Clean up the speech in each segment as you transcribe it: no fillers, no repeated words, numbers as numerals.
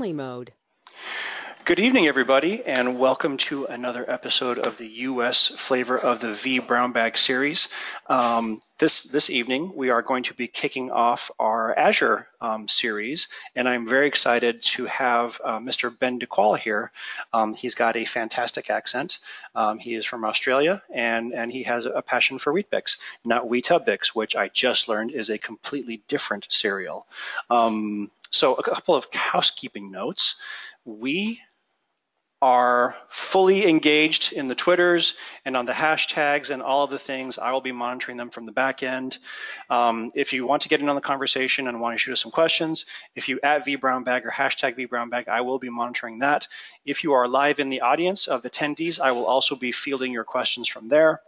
mode. Good evening, everybody, and welcome to another episode of the U.S. flavor of the vBrownBag series. This evening, we are going to be kicking off our Azure series, and I'm very excited to have Mr. Ben Qual here. He's got a fantastic accent. He is from Australia, and he has a passion for Weet-Bix, not Weetabix, which I just learned is a completely different cereal. So a couple of housekeeping notes. We are fully engaged in the Twitters and on the hashtags and all of the things. I will be monitoring them from the back end. If you want to get in on the conversation and want to shoot us some questions, if you at vBrownBag or hashtag vBrownBag, I will be monitoring that. If you are live in the audience of attendees, I will also be fielding your questions from there.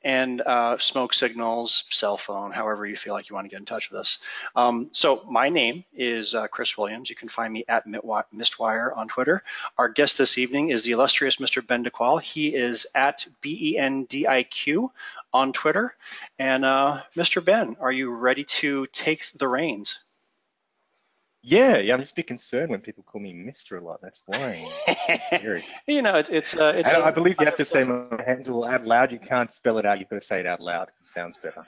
And smoke signals, cell phone, however you feel like you want to get in touch with us. So my name is Chris Williams. You can find me at Mistwire on Twitter. Our guest this evening is the illustrious Mr. Ben Qual. He is at BENDIQ on Twitter. And Mr. Ben, are you ready to take the reins? Yeah, I'm just a bit concerned when people call me Mr. a lot. That's why. It's scary. You know, I believe you have to say my handle out loud. You can't spell it out. You've got to say it out loud. It sounds better.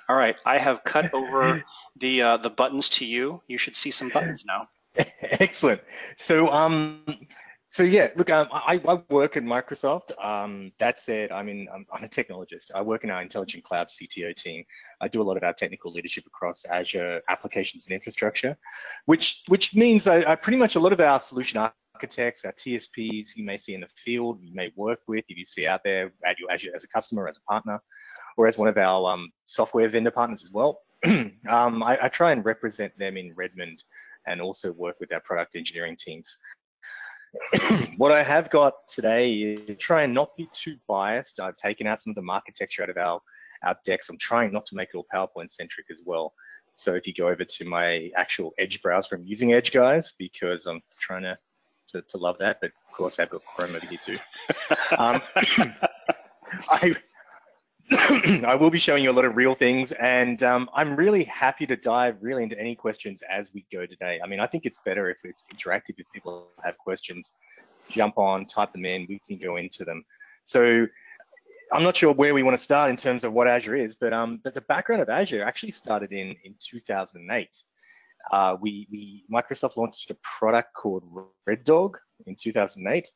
All right, I have cut over the buttons to you. You should see some buttons now. Excellent. So yeah, look, I work at Microsoft. That said, I'm a technologist. I work in our Intelligent Cloud CTO team. I do a lot of our technical leadership across Azure applications and infrastructure, which means I pretty much a lot of our solution architects, our TSPs, you may see in the field, you may work with, if you see out there at your Azure as a customer, as a partner, or as one of our software vendor partners as well. I try and represent them in Redmond and also work with our product engineering teams. What I have got today is trying not to be too biased. I've taken out some of the architecture out of our decks. I'm trying not to make it all PowerPoint centric as well. So if you go over to my actual Edge browser, I'm using Edge, guys, because I'm trying to love that. But of course, I've got Chrome over here too. I will be showing you a lot of real things, and I'm really happy to dive really into any questions as we go today. I mean, I think it's better if it's interactive. If people have questions, jump on, type them in, we can go into them. So I'm not sure where we want to start in terms of what Azure is, but the background of Azure actually started in 2008. Microsoft launched a product called Red Dog in 2008,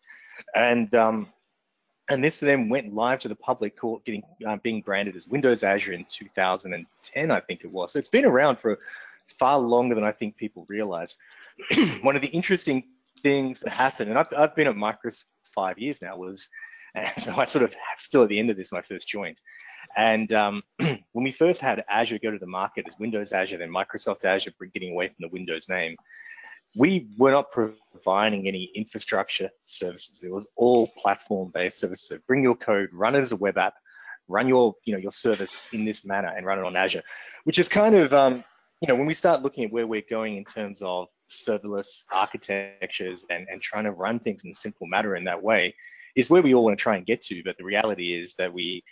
and this then went live to the public, being branded as Windows Azure in 2010, I think it was. So it's been around for far longer than I think people realize. One of the interesting things that happened, and I've been at Microsoft 5 years now, so I sort of still at the end of this when I first joined. And when we first had Azure go to the market as Windows Azure, then Microsoft Azure, getting away from the Windows name, we were not providing any infrastructure services. It was all platform-based services. So bring your code, run it as a web app, run your service in this manner, and run it on Azure, which is kind of, when we start looking at where we're going in terms of serverless architectures and trying to run things in a simple manner in that way, is where we all want to try and get to. But the reality is that we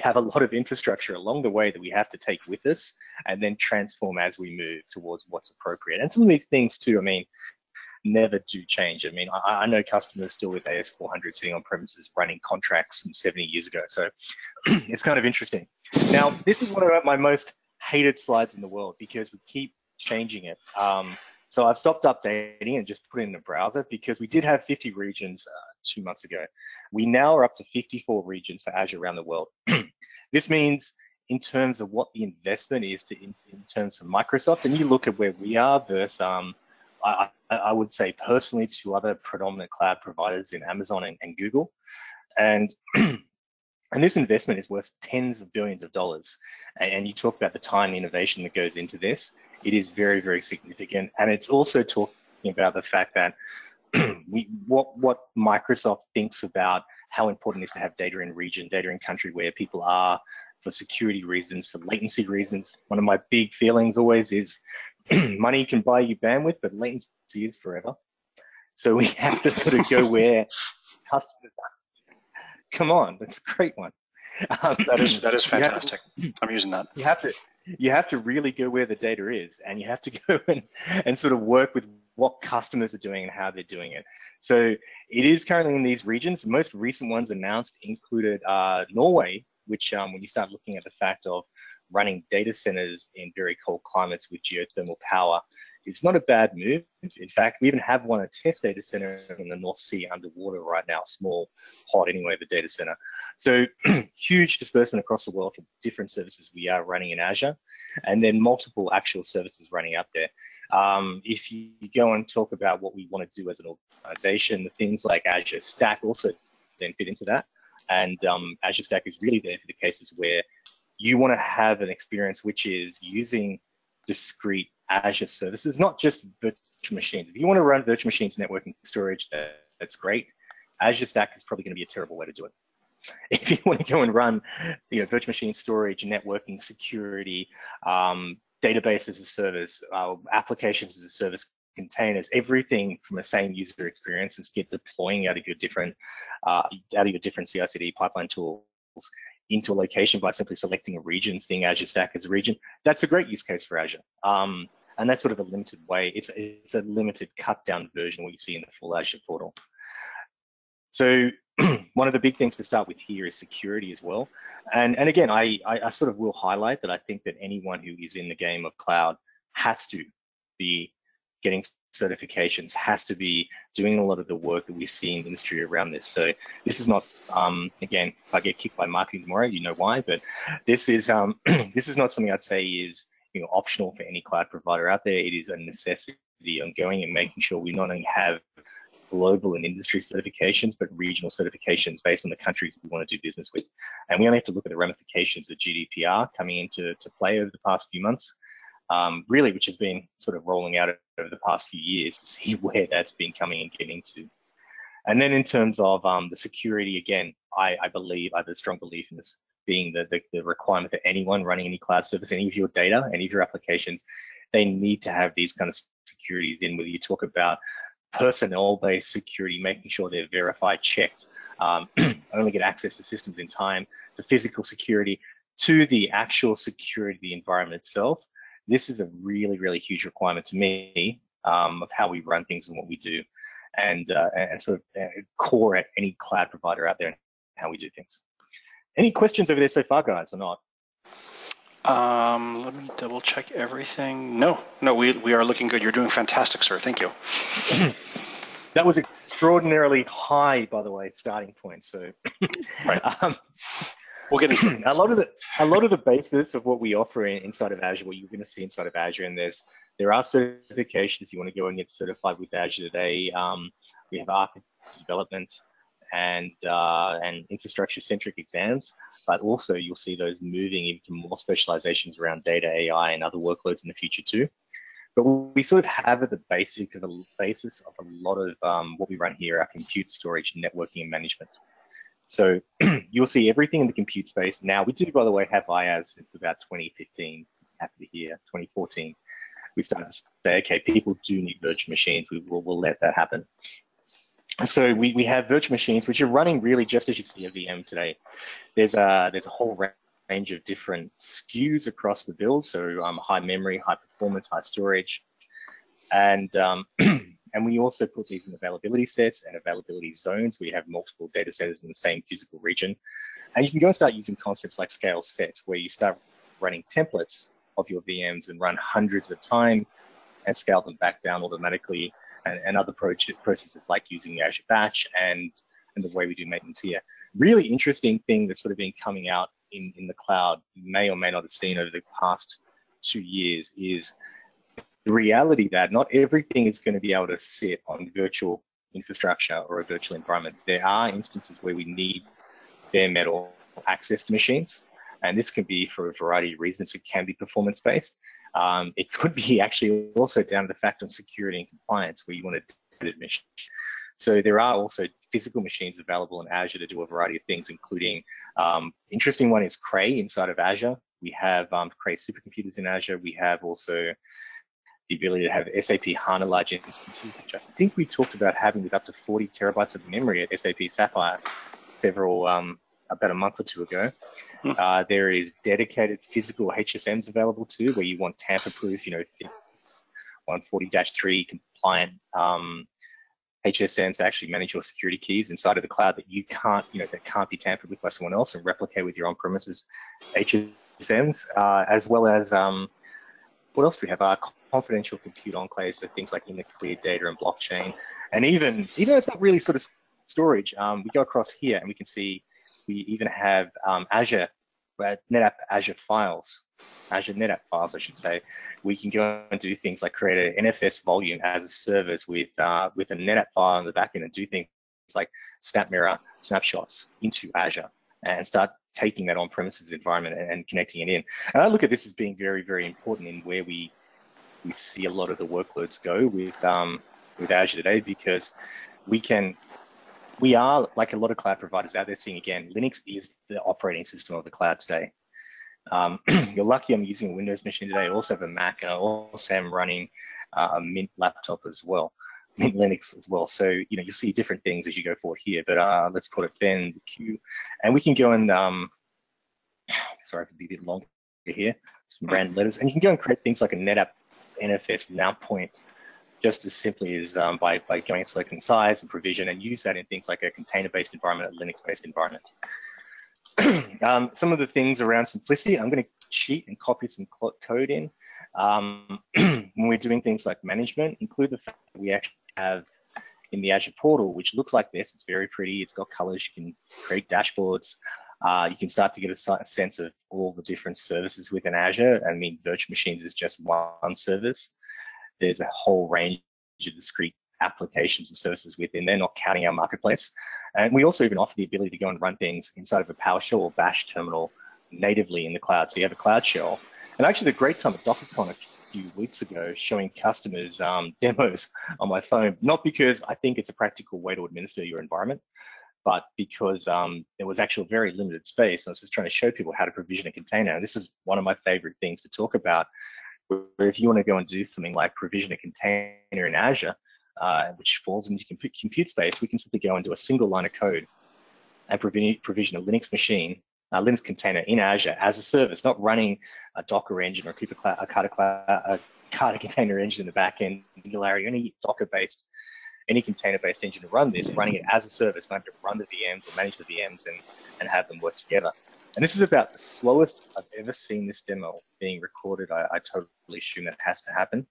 have a lot of infrastructure along the way that we have to take with us and then transform as we move towards what's appropriate. And some of these things too, I mean, never do change. I mean, I know customers still with AS400 sitting on premises running contracts from 70 years ago. So it's kind of interesting. Now, this is one of my most hated slides in the world because we keep changing it. So I've stopped updating and just put it in the browser because we did have 50 regions 2 months ago. We now are up to 54 regions for Azure around the world. This means in terms of what the investment is in terms of Microsoft, and you look at where we are versus, I would say personally, to other predominant cloud providers in Amazon and Google. And this investment is worth tens of billions of dollars. And you talk about the time and innovation that goes into this. It is very, very significant. And it's also talking about the fact that what Microsoft thinks about how important it is to have data in region, data in country where people are, for security reasons, for latency reasons. One of my big feelings always is money can buy you bandwidth, but latency is forever. So we have to sort of go where customers are. Come on, that's a great one. That is fantastic. I'm using that. You have to you have to really go where the data is, and you have to go and sort of work with what customers are doing and how they're doing it. So it is currently in these regions. The most recent ones announced included Norway, which when you start looking at the fact of running data centers in very cold climates with geothermal power, it's not a bad move. In fact, we even have one, a test data center in the North Sea underwater right now, small, hot anyway, the data center. So huge disbursement across the world for different services we are running in Azure, and then multiple actual services running out there. If you go and talk about what we want to do as an organization, the things like Azure Stack also then fit into that. And Azure Stack is really there for the cases where you want to have an experience which is using discrete Azure services, not just virtual machines. If you want to run virtual machines, networking, storage, that's great. Azure Stack is probably going to be a terrible way to do it. If you want to go and run, virtual machine storage, networking, security, database as a service, applications as a service, containers, everything from the same user experience, and get deploying out of your different CI/CD pipeline tools into a location by simply selecting a region, seeing Azure Stack as a region. That's a great use case for Azure. And that's sort of a limited way. It's a limited cut down version of what you see in the full Azure portal. So one of the big things to start with here is security as well. And again, I sort of will highlight that I think that anyone who is in the game of cloud has to be getting certifications, has to be doing a lot of the work that we see in the industry around this. So this is not, again, if I get kicked by marketing tomorrow, you know why, but this is this is not something I'd say is optional for any cloud provider out there. It is a necessity on going and making sure we not only have global and industry certifications, but regional certifications based on the countries we want to do business with. And we only have to look at the ramifications of GDPR coming into play over the past few months, really, which has been sort of rolling out over the past few years to see where that's been coming and getting to. And then in terms of the security, again, I have a strong belief in this being the requirement that anyone running any cloud service, any of your data, any of your applications, they need to have these kind of securities in, whether you talk about personnel-based security, making sure they're verified, checked, only get access to systems in time, to physical security, to the actual security of the environment itself. This is a really, really huge requirement to me of how we run things and what we do, and sort of core at any cloud provider out there and how we do things. Any questions over there so far, guys, or not? Let me double check everything. No, we are looking good. You're doing fantastic, sir. Thank you. That was extraordinarily high, by the way, starting point. So, right. We'll get into a lot of the basis of what we offer inside of Azure, what you're going to see inside of Azure, and there are certifications. You want to go and get certified with Azure today. We have architecture development and infrastructure-centric exams, but also you'll see those moving into more specializations around data, AI, and other workloads in the future too. But we sort of have at the basis of a lot of what we run here, our compute, storage, networking, and management. So you'll see everything in the compute space. Now, we do, by the way, have IaaS since about 2015, happy to hear, 2014. We started to say, okay, people do need virtual machines. We'll let that happen. So we have virtual machines, which are running really just as you see a VM today. There's a whole range of different SKUs across the build. So high memory, high performance, high storage. And we also put these in availability sets and availability zones. We have multiple data centers in the same physical region. And you can go and start using concepts like scale sets, where you start running templates of your VMs and run hundreds at a time and scale them back down automatically, and other processes like using the Azure Batch and the way we do maintenance here. Really interesting thing that's sort of been coming out in the cloud, you may or may not have seen over the past 2 years, is the reality that not everything is going to be able to sit on virtual infrastructure or a virtual environment. There are instances where we need bare metal access to machines, and this can be for a variety of reasons. It can be performance-based. It could be actually also down to the fact of security and compliance, where you want a dedicated machine. So there are also physical machines available in Azure to do a variety of things, including interesting one is Cray inside of Azure. We have Cray supercomputers in Azure. We have also the ability to have SAP HANA large instances, which I think we talked about having with up to 40 terabytes of memory at SAP Sapphire a about a month or two ago. There is dedicated physical HSMs available too, where you want tamper-proof, 140-3 compliant HSMs to actually manage your security keys inside of the cloud that you can't, that can't be tampered with by someone else, and replicate with your on-premises HSMs, as well as what else do we have? Confidential compute enclaves for things like in the clear data and blockchain, and even though it's not really sort of storage, we go across here and we can see we even have Azure NetApp Azure files. Azure NetApp files, I should say. We can go and do things like create an NFS volume as a service with a NetApp file in the backend, and do things like SnapMirror snapshots into Azure and start taking that on-premises environment and connecting it in. And I look at this as being very, very important in where we see a lot of the workloads go with Azure today, because we are, like a lot of cloud providers out there, seeing again, Linux is the operating system of the cloud today. You're lucky I'm using a Windows machine today. I also have a Mac, and I also am running a Mint laptop as well, Mint Linux as well. So, you'll see different things as you go forward here, but let's put it then the queue. And we can go and, sorry, I could be a bit longer here, some random letters. And you can go and create things like a NetApp NFS now point, just as simply as by going and selecting size and provision, and use that in things like a container-based environment, a Linux-based environment. Some of the things around simplicity, I'm going to cheat and copy some code in. When we're doing things like management, include the fact that we actually have in the Azure portal, which looks like this. It's very pretty. It's got colors. You can create dashboards. You can start to get a sense of all the different services within Azure. I mean, virtual machines is just one service. There's a whole range of discrete applications and services within there, not counting our marketplace. And we also even offer the ability to go and run things inside of a Powershell or Bash terminal natively in the cloud. So you have a cloud shell. And actually, the great time at DockerCon a few weeks ago, showing customers demos on my phone, not because I think it's a practical way to administer your environment, but because there was actually very limited space. And I was just trying to show people how to provision a container. And this is one of my favorite things to talk about, where if you want to go and do something like provision a container in Azure, which falls into compute space, we can simply go and do a single line of code and provision a Linux machine, a Linux container in Azure as a service, not running a Docker engine or a Kata container engine in the back end, Singularity, any Docker-based, any container-based engine to run this, running it as a service, not to run the VMs or manage the VMs and have them work together. And this is about the slowest I've ever seen this demo being recorded. I totally assume that has to happen.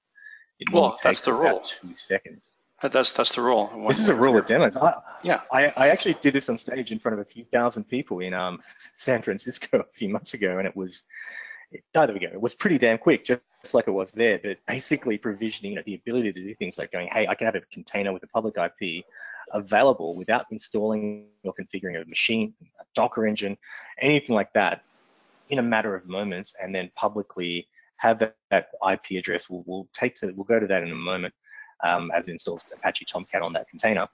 Well, that's the rule. 2 seconds. That's the rule. This is a rule of demos. Yeah. I actually did this on stage in front of a few thousand people in San Francisco a few months ago, and it was pretty damn quick, just like it was there. But basically provisioning, the ability to do things like going, hey, I can have a container with a public IP available without installing or configuring a machine, a Docker engine, anything like that, in a matter of moments, and then publicly have that IP address. We'll go to that in a moment, as it installs Apache Tomcat on that container,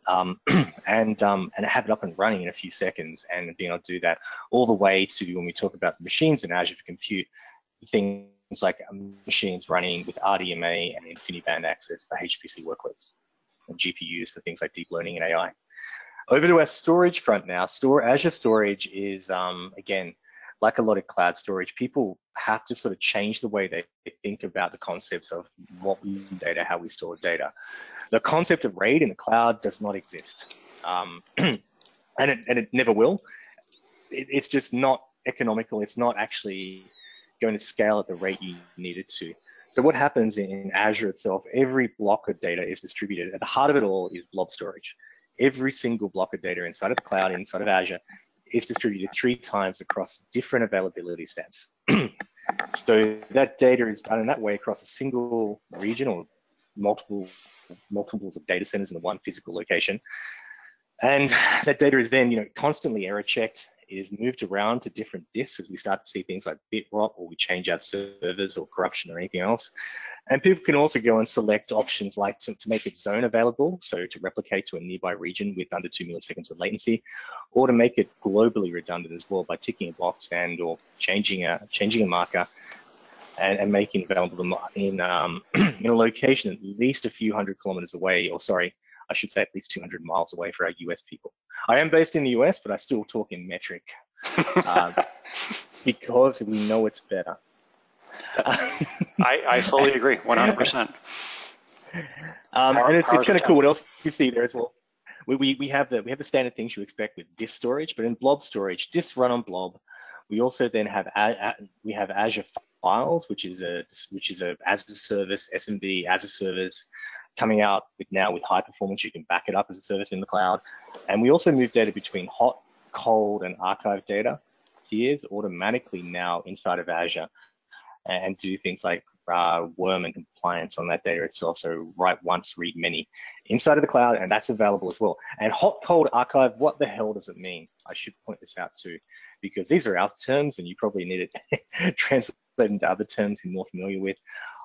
and have it up and running in a few seconds, and being able to do that all the way to when we talk about machines in Azure for compute, things like machines running with RDMA and InfiniBand access for HPC workloads, and GPUs for things like deep learning and AI. Over to our storage front now. Azure Storage is, again, like a lot of cloud storage, people have to sort of change the way they think about the concepts of what we use data, how we store data. The concept of RAID in the cloud does not exist, and it never will. It's just not economical. It's not actually going to scale at the rate you need it to. So what happens in Azure itself, every block of data is distributed. At the heart of it all is blob storage. Every single block of data inside of the cloud, inside of Azure, is distributed 3 times across different availability steps. So that data is done in that way across a single region or multiples of data centers in the one physical location. And that data is then, constantly error checked, is moved around to different disks as we start to see things like bit rot, or we change out servers or corruption or anything else. And people can also go and select options like to make it zone available, so to replicate to a nearby region with under 2 milliseconds of latency, or to make it globally redundant as well by ticking a box and or changing a marker and making it available in a location at least a few hundred kilometers away, or sorry, I should say at least 200 miles away for our US people. I am based in the US, but I still talk in metric because we know it's better. I fully agree, 100%. And it's kind of cool. What else you see there as well? We have the standard things you expect with disk storage, but in Blob Storage, disks run on Blob. We also then have Azure Files, which is a Azure Service, SMB Azure Service, coming out with high performance. You can back it up as a service in the cloud, and we also move data between hot, cold, and archive data tiers automatically now inside of Azure, and do things like worm and compliance on that data itself. So write once, read many inside of the cloud, and that's available as well. And hot, cold archive, what the hell does it mean? I should point this out too, because these are our terms and you probably need it translated into other terms you're more familiar with.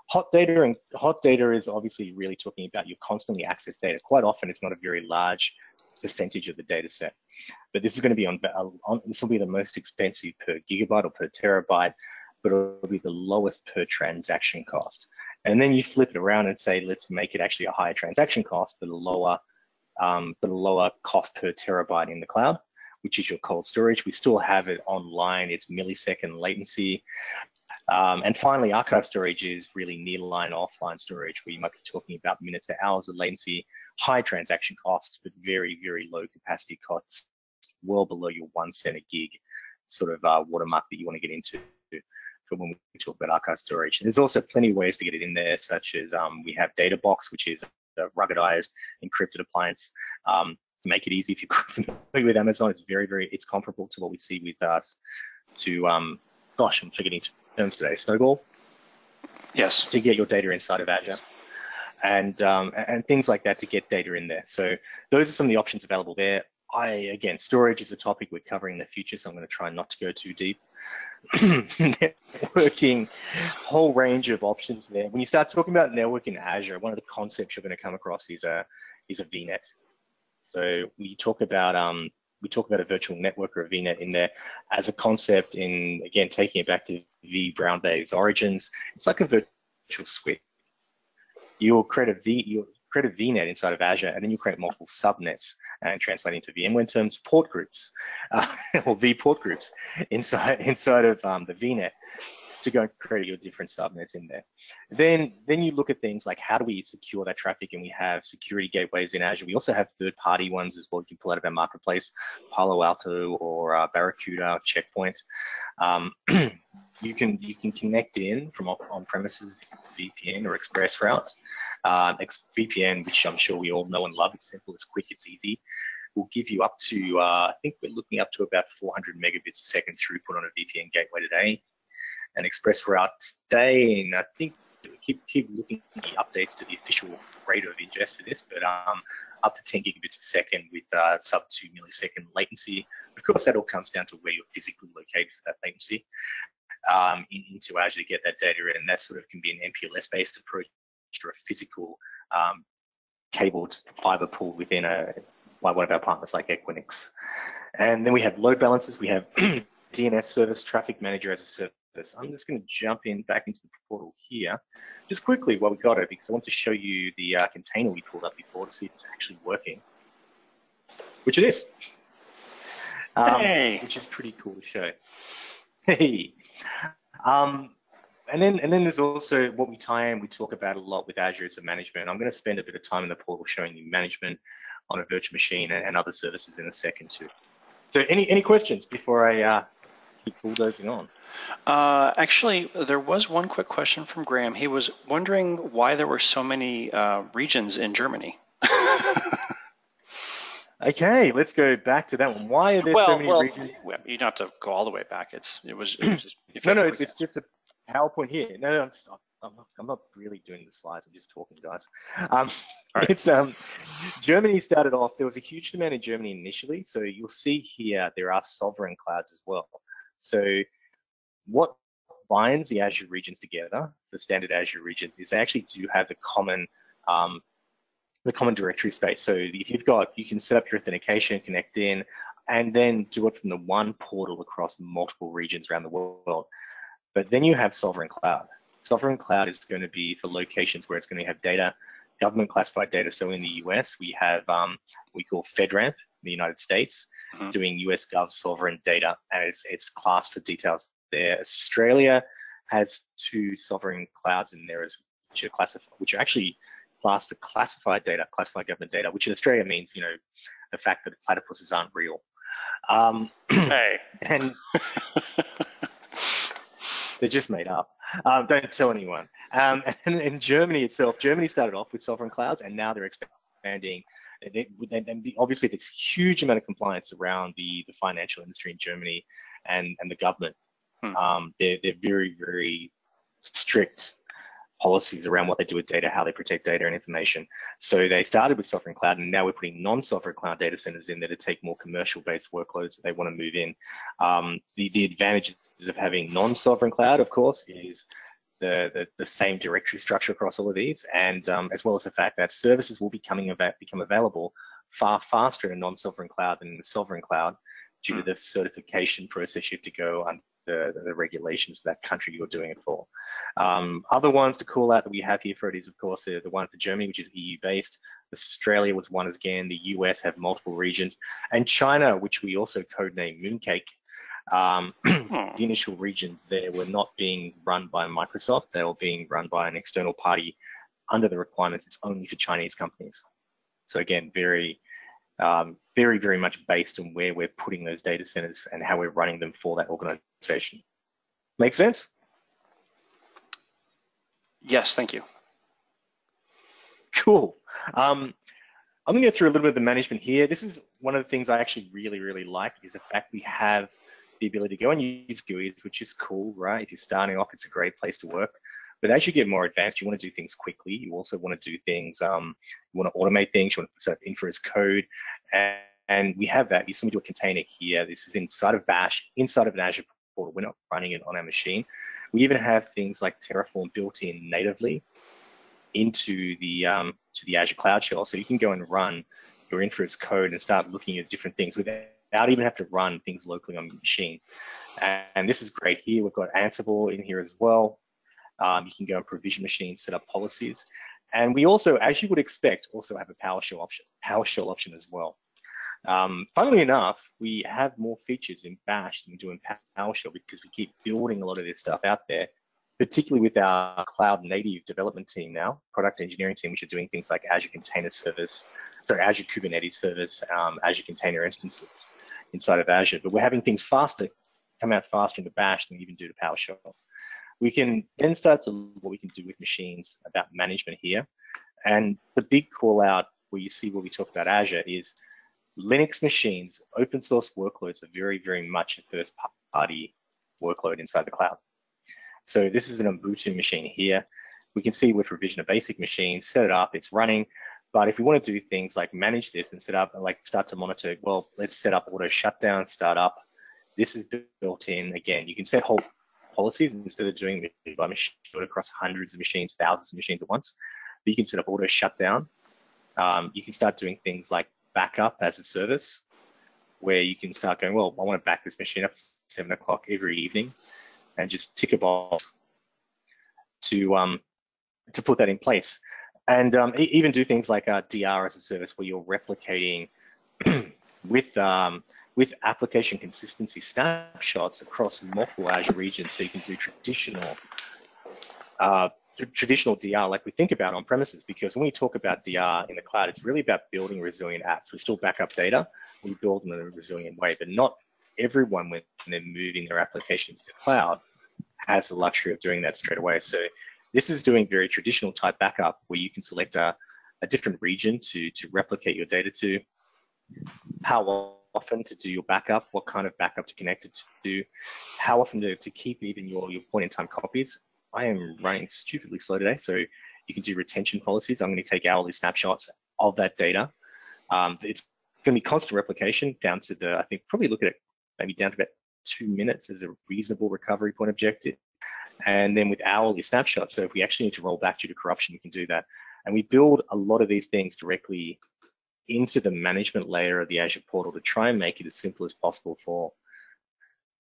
Hot data is obviously really talking about your constantly accessed data. Quite often it's not a very large percentage of the data set, but this is going to be this will be the most expensive per gigabyte or per terabyte, but it'll be the lowest per transaction cost. And then you flip it around and say, let's make it actually a higher transaction cost, but a lower cost per terabyte in the cloud, which is your cold storage. We still have it online. It's millisecond latency. And finally, archive storage is really nearline offline storage, where you might be talking about minutes to hours of latency, high transaction costs, but very, very low capacity costs, well below your 1 cent a gig sort of watermark that you want to get into for when we talk about archive storage. And there's also plenty of ways to get it in there, such as we have DataBox, which is a ruggedized encrypted appliance. To make it easy, if you're familiar with Amazon, it's it's comparable to what we see with us gosh, I'm forgetting terms today, Snowball. Yes. To get your data inside of Azure. And things like that to get data in there. So those are some of the options available there. Again, storage is a topic we're covering in the future, so I'm going to try not to go too deep. Networking, whole range of options there. When you start talking about networking in Azure, one of the concepts you're going to come across is a VNet. So we talk about a virtual network or a VNet in there as a concept. In again, taking it back to vBrownBag's origins, it's like a virtual switch. You'll create a VNet inside of Azure, and then you create multiple subnets and translate into VMware terms, port groups, or vPort groups inside of the VNet to go and create your different subnets in there. Then you look at things like how do we secure that traffic, and we have security gateways in Azure. We also have third-party ones as well. You can pull out of our marketplace, Palo Alto or Barracuda, Checkpoint. You can connect in from on-premises VPN or ExpressRoute. VPN, which I'm sure we all know and love, it's simple, it's quick, it's easy, will give you up to, I think we're looking up to about 400 megabits a second throughput on a VPN gateway today. And ExpressRoute today, and I think keep looking at the updates to the official rate of ingest for this, but up to 10 gigabits a second with sub 2 millisecond latency. Of course, that all comes down to where you're physically located for that latency into Azure to get that data in. That sort of can be an MPLS-based approach or a physical cabled fiber pool within one of our partners like Equinix. And then we have load balancers. We have DNS service, traffic manager as a service. I'm just going to jump back into the portal here, just quickly while we got it, because I want to show you the container we pulled up before to see if it's actually working, which it is. Hey. Which is pretty cool to show. Hey. And then there's also what we tie in, we talk about a lot with Azure is the management. I'm going to spend a bit of time in the portal showing you management on a virtual machine and other services in a second too. So any questions before I keep bulldozing on? Actually, there was one quick question from Graham. He was wondering why there were so many regions in Germany. Okay, let's go back to that one. Why are there so many regions? Well, you don't have to go all the way back. It was just it's just a PowerPoint here. No, I'm not really doing the slides. I'm just talking, guys. Right. It's Germany started off. There was a huge demand in Germany initially. So you'll see here there are sovereign clouds as well. So what binds the Azure regions together, the standard Azure regions, is they actually do have the common directory space. So if you can set up your authentication, connect in, and then do it from the one portal across multiple regions around the world. But then you have sovereign cloud. Sovereign cloud is going to be for locations where it's going to have data government classified data. So in the US, we have we call FedRAMP in the United States, doing US Gov sovereign data, and it's classed for details there. Australia has 2 sovereign clouds in there which are actually classed for classified data, classified government data, which in Australia means, you know, the fact that platypuses aren't real. Hey. And they're just made up. Don't tell anyone. And in Germany itself, Germany started off with sovereign clouds, and now they're expanding. Obviously, there's a huge amount of compliance around the financial industry in Germany and the government. They're very, very strict policies around what they do with data, how they protect data and information. So they started with sovereign cloud, and now we're putting non-sovereign cloud data centers in there to take more commercial-based workloads that they want to move in. The advantages of having non-sovereign cloud, of course, is the same directory structure across all of these, and as well as the fact that services will become available far faster in non-sovereign cloud than in the sovereign cloud due to the certification process you have to go on. The regulations for that country you're doing it for. Other ones to call out that we have here for it is, of course, the one for Germany, which is EU-based. Australia was one again. The US have multiple regions. And China, which we also codename Mooncake. The initial regions there were not being run by Microsoft. They were being run by an external party under the requirements. It's only for Chinese companies. So again, very, very much based on where we're putting those data centers and how we're running them for that organization. Make sense? Yes, thank you. Cool. I'm going to go through a little bit of the management here. This is one of the things I actually really like, is the fact we have the ability to go and use GUIs, which is cool, right? If you're starting off, it's a great place to work. But as you get more advanced, you want to do things quickly. You also want to do things, you want to automate things, you want to set up infra as code. And we have that. You simply do a container here. This is inside of Bash, inside of an Azure portal. We're not running it on our machine. We even have things like Terraform built in natively into the Azure Cloud Shell. So you can go and run your infra as code and start looking at different things without even have to run things locally on your machine. And this is great here. We've got Ansible in here as well. You can go and provision machines, set up policies. And we also, as you would expect, also have a PowerShell option as well. Funnily enough, we have more features in Bash than we do in PowerShell because we keep building a lot of this stuff out there, particularly with our cloud native development team now, product engineering team, which are doing things like Azure Container Service, Azure Kubernetes Service, Azure Container Instances inside of Azure. But we're having things come out faster into Bash than we even do to PowerShell. We can then start to look at what we can do with machines about management here. And the big call out where you see what we talk about Azure is Linux machines, open source workloads are very much a first party workload inside the cloud. So this is an Ubuntu machine here. We can see we provision a basic machine, set it up, it's running. But if we want to do things like manage this and set up, like start to monitor, well, let's set up auto shutdown, start up. This is built in. Again, you can set whole policies instead of doing it by machine across hundreds of machines, thousands of machines at once. But you can set up auto shutdown. You can start doing things like backup as a service, where you can start going, well, I want to back this machine up at 7 o'clock every evening, and just tick a box to put that in place. And even do things like DR as a service, where you're replicating with application consistency snapshots across multiple Azure regions, so you can do traditional DR like we think about on premises. Because when we talk about DR in the cloud, it's really about building resilient apps. We still back up data, we build them in a resilient way, but not everyone, when they're moving their applications to the cloud, has the luxury of doing that straight away. So this is doing very traditional type backup, where you can select a different region to replicate your data to, how often to do your backup, what kind of backup to connect it to, how often to keep even your point-in-time copies. I am running stupidly slow today, so you can do retention policies. I'm going to take hourly snapshots of that data. It's going to be constant replication down to I think probably look at it maybe down to about 2 minutes as a reasonable recovery point objective. And then with hourly snapshots, so if we actually need to roll back due to corruption, we can do that. And we build a lot of these things directly into the management layer of the Azure portal to try and make it as simple as possible for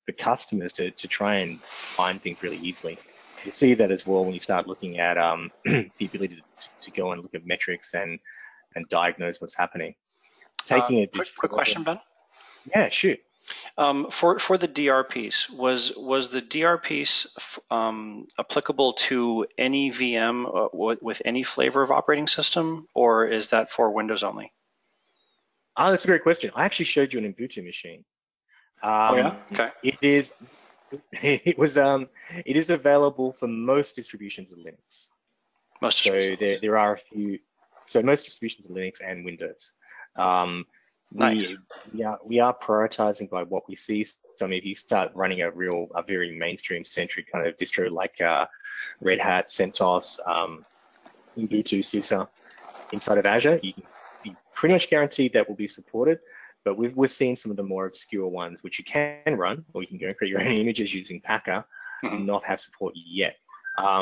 the customers to try and find things really easily. You'll see that as well when you start looking at the ability to go and look at metrics and diagnose what's happening. Taking it quick question, Ben. Yeah, shoot. For the DR piece, was the DR piece applicable to any VM with any flavor of operating system, or is that for Windows only? Oh, that's a great question. I actually showed you an Ubuntu machine. Oh yeah, okay. It is available for most distributions of Linux. Most distributions. So there are a few. So most distributions of Linux and Windows. Nice. We are prioritizing by what we see. So I mean, if you start running a very mainstream centric kind of distro like Red Hat, CentOS, Ubuntu, SUSE inside of Azure, you can be pretty much guaranteed that will be supported. But we're seeing some of the more obscure ones, which you can run, or you can go and create your own images using Packer, not have support yet.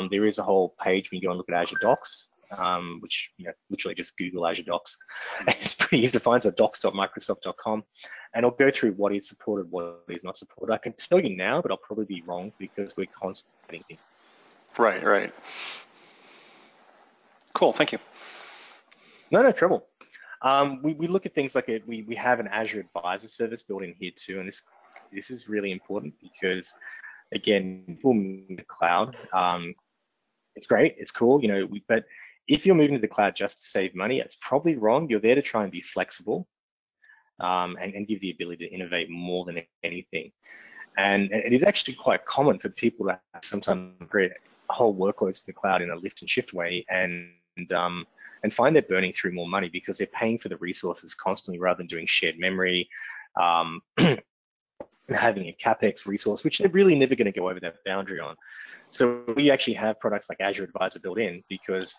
There is a whole page when you go and look at Azure Docs, which, literally just Google Azure Docs. It's pretty easy to find, so docs.microsoft.com, and I'll go through what is supported, what is not supported. I can tell you now, but I'll probably be wrong because we're constantly adding things. Right. Cool, thank you. No trouble. We look at things like we have an Azure Advisor service built in here too, and this is really important because, again, for the cloud, it's great, it's cool, but if you're moving to the cloud just to save money, it's probably wrong. You're there to try and be flexible and give the ability to innovate more than anything. And it is actually quite common for people to sometimes create whole workloads to the cloud in a lift and shift way and find they're burning through more money because they're paying for the resources constantly rather than doing shared memory, having a CapEx resource, which they're really never going to go over that boundary on. So we actually have products like Azure Advisor built in because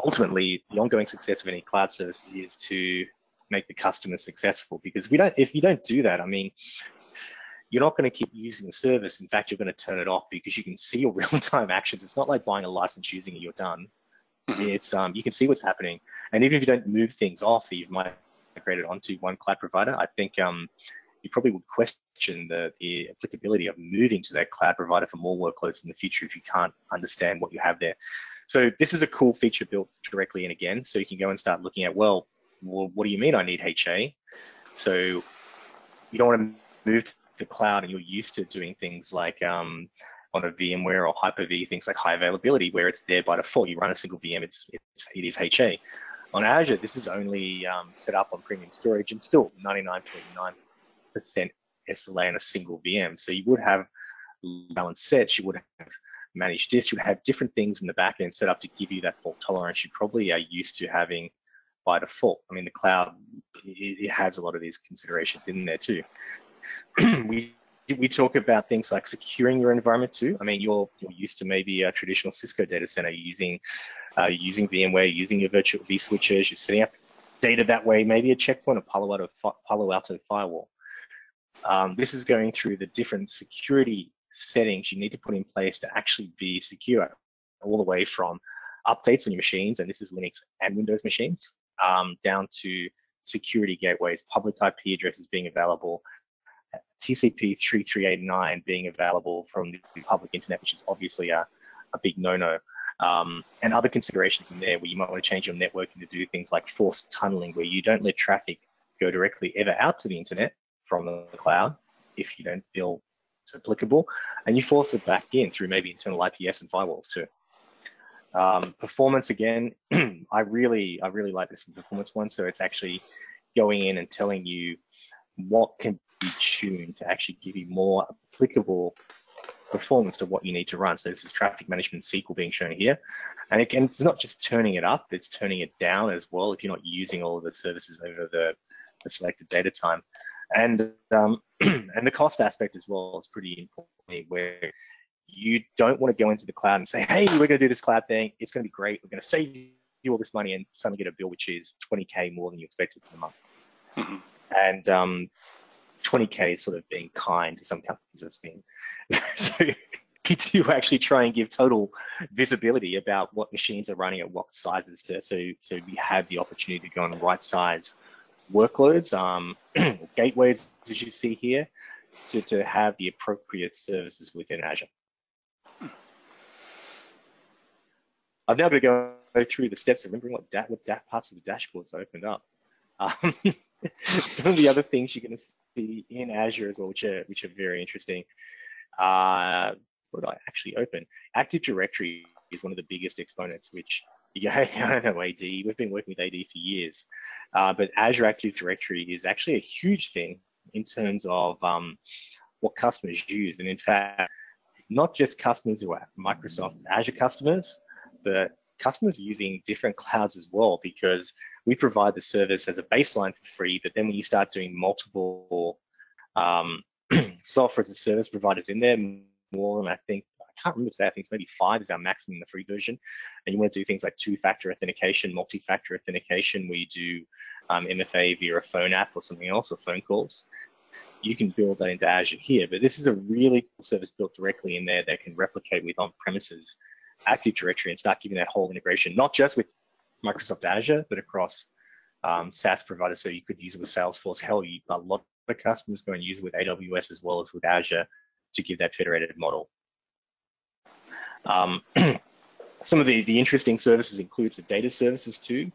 ultimately the ongoing success of any cloud service is to make the customer successful. Because if you don't do that, I mean, you're not going to keep using the service. In fact, you're going to turn it off because you can see your real-time actions. It's not like buying a license, using it, you're done. It's you can see what's happening, and even if you don't move things off that you've migrated onto one cloud provider, I think you probably would question the applicability of moving to that cloud provider for more workloads in the future if you can't understand what you have there. So this is a cool feature built directly in again, so you can go and start looking at, well, what do you mean I need HA? So you don't want to move to the cloud and you're used to doing things like on a VMware or Hyper-V, things like high availability, where it's there by default. You run a single VM, it is HA. On Azure, this is only set up on premium storage and still 99.9% SLA on a single VM. So you would have balanced sets, you would have managed disk, you would have different things in the back end set up to give you that fault tolerance you probably are used to having by default. I mean, the cloud, it has a lot of these considerations in there too. We talk about things like securing your environment too. I mean, you're used to maybe a traditional Cisco data center using VMware, using your virtual vSwitches, you're setting up data that way, maybe a checkpoint, a Palo Alto firewall. This is going through the different security settings you need to put in place to actually be secure, all the way from updates on your machines, and this is Linux and Windows machines, down to security gateways, public IP addresses being available, TCP 3389 being available from the public internet, which is obviously a big no-no, and other considerations in there where you might want to change your networking to do things like forced tunneling, where you don't let traffic go directly ever out to the internet from the cloud if you don't feel it's applicable, and you force it back in through maybe internal IPS and firewalls too. Performance, again, I really like this performance one. So it's actually going in and telling you what can be tuned to actually give you more applicable performance to what you need to run. So this is traffic management SQL being shown here. And again, it's not just turning it up, it's turning it down as well if you're not using all of the services over the selected data time. And and the cost aspect as well is pretty important, where you don't want to go into the cloud and say, hey, we're going to do this cloud thing, it's going to be great, we're going to save you all this money, and suddenly get a bill which is 20K more than you expected for the month. And 20K is sort of being kind to some companies, I've seen. So you do actually try and give total visibility about what machines are running at what sizes, so we have the opportunity to go and right size workloads, gateways, as you see here, to have the appropriate services within Azure. I've now got to go through the steps of remembering what parts of the dashboards opened up. Some of the other things you're going to see in Azure as well, which are very interesting. What did I actually open? Active Directory is one of the biggest exponents, which I don't know AD. We've been working with AD for years, but Azure Active Directory is actually a huge thing in terms of what customers use. And in fact, not just customers who are Microsoft Azure customers, but customers using different clouds as well, because we provide the service as a baseline for free, but then when you start doing multiple software as a service providers in there, more than I can't remember today, I think it's maybe 5 is our maximum in the free version. And you want to do things like 2-factor authentication, multi-factor authentication, where you do MFA via a phone app or something else, or phone calls. You can build that into Azure here, but this is a really cool service built directly in there that can replicate with on-premises Active Directory and start giving that whole integration, not just with Microsoft Azure, but across SaaS providers. So you could use it with Salesforce. Hell, a lot of customers go and use it with AWS as well as with Azure to give that federated model. Some of the interesting services includes the data services too,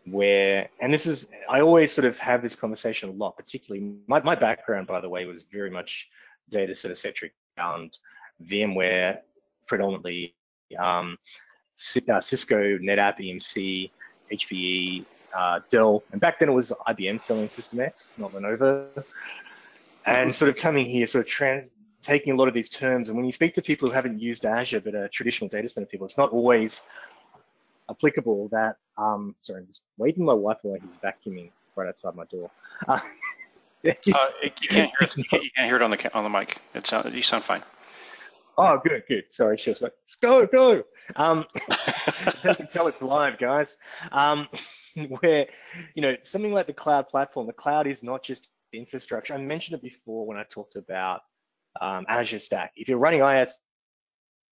where, and this is, I always sort of have this conversation a lot, particularly, my background, by the way, was very much data centric and VMware predominantly, Cisco, NetApp, EMC, HPE, Dell, and back then it was IBM selling System X, not Lenovo, and sort of coming here, sort of taking a lot of these terms, and when you speak to people who haven't used Azure but are traditional data center people, it's not always applicable that, sorry, I'm just waving my wife while he's vacuuming right outside my door. You can't hear it. You can't hear it on the mic. You sound fine. Oh, good. Sorry, she was like, let's go. You can tell it's live, guys. Where, something like the cloud platform, the cloud is not just infrastructure. I mentioned it before when I talked about Azure Stack. If you're running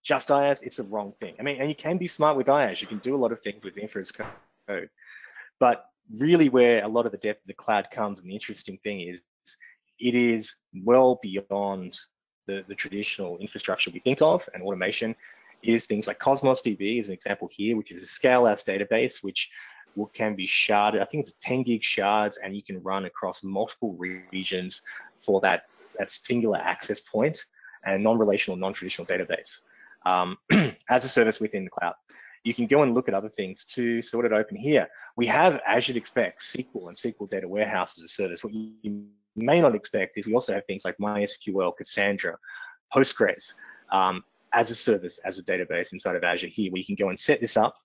just IaaS, it's the wrong thing. I mean, and you can be smart with IaaS. You can do a lot of things with infrastructure code. But really where a lot of the depth of the cloud comes, and the interesting thing is, it is well beyond the traditional infrastructure we think of, and automation is things like Cosmos DB is an example here, which is a scale-out database, which can be sharded. I think it's 10 gig shards, and you can run across multiple regions for that singular access point and non-relational, non-traditional database as a service within the cloud. You can go and look at other things too. So what did I open here? We have Azure Expect SQL and SQL Data Warehouse as a service. What you may not expect is we also have things like MySQL, Cassandra, Postgres as a service, as a database inside of Azure here, where you can go and set this up.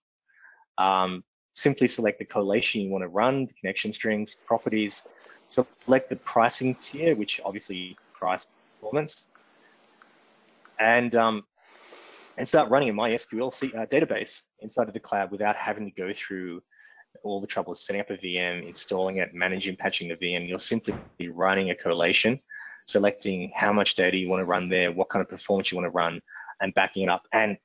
Simply select the collation you want to run, the connection strings, properties, select the pricing tier, which obviously price performance, and start running a MySQL database inside of the cloud without having to go through all the trouble of setting up a VM, installing it, managing, patching the VM. You're simply running a collation, selecting how much data you want to run there, what kind of performance you want to run, and backing it up. And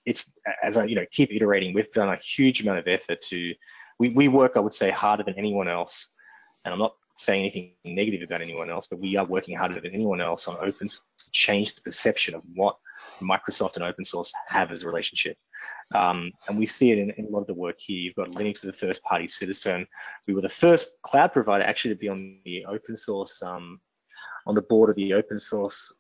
it's, as I keep iterating, we've done a huge amount of effort to, we work, I would say, harder than anyone else. And I'm not saying anything negative about anyone else, but we are working harder than anyone else on open source to change the perception of what Microsoft and open source have as a relationship. And we see it in a lot of the work here. You've got Linux as a first-party citizen. We were the first cloud provider actually to be on the open source, on the board of the open source,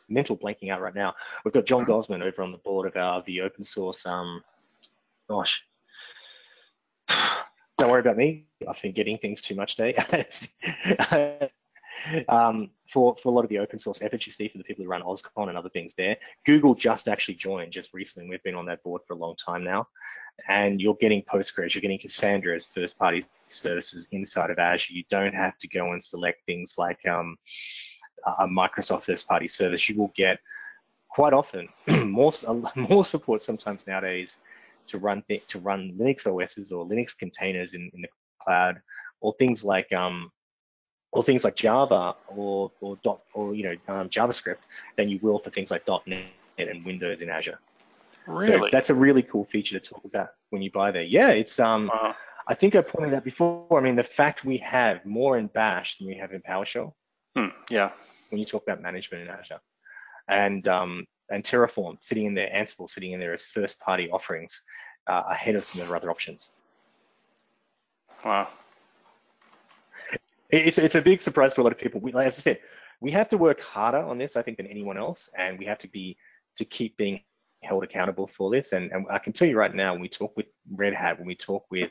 mental blanking out right now. We've got John Gosman over on the board of the open source, don't worry about me. I've been getting things too much today. For a lot of the open source efforts you see for the people who run OzCon and other things there. Google just actually joined just recently. We've been on that board for a long time now. And you're getting Postgres, you're getting Cassandra as first-party services inside of Azure. You don't have to go and select things like a Microsoft first-party service. You will get quite often more support sometimes nowadays to run Linux OSs or Linux containers in the cloud, or things like Java or JavaScript than you will for things like .NET and Windows in Azure. Really? So that's a really cool feature to talk about when you buy there. Yeah, it's I think I pointed out before. I mean, the fact we have more in Bash than we have in PowerShell. Yeah. When you talk about management in Azure, and Terraform sitting in there, Ansible sitting in there as first-party offerings ahead of some of their other options. Wow. It's a big surprise to a lot of people. As I said, we have to work harder on this, I think, than anyone else, and we have to keep being held accountable for this. And I can tell you right now, when we talk with Red Hat, when we talk with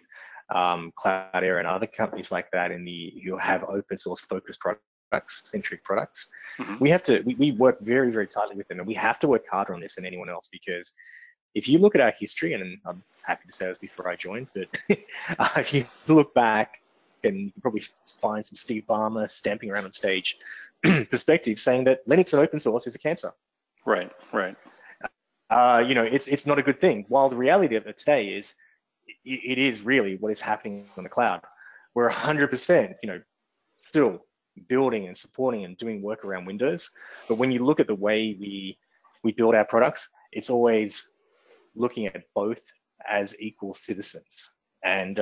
Cloudera and other companies like that who have open source focused centric products, we work very, very tightly with them, and we have to work harder on this than anyone else, because if you look at our history, and I'm happy to say this before I joined, but if you look back, and you can probably find some Steve Ballmer stamping around on stage perspective saying that Linux and open source is a cancer. Right, right. It's not a good thing. While the reality of it today is, it is really what is happening on the cloud. We're 100%, still building and supporting and doing work around Windows. But when you look at the way we build our products, it's always looking at both as equal citizens. And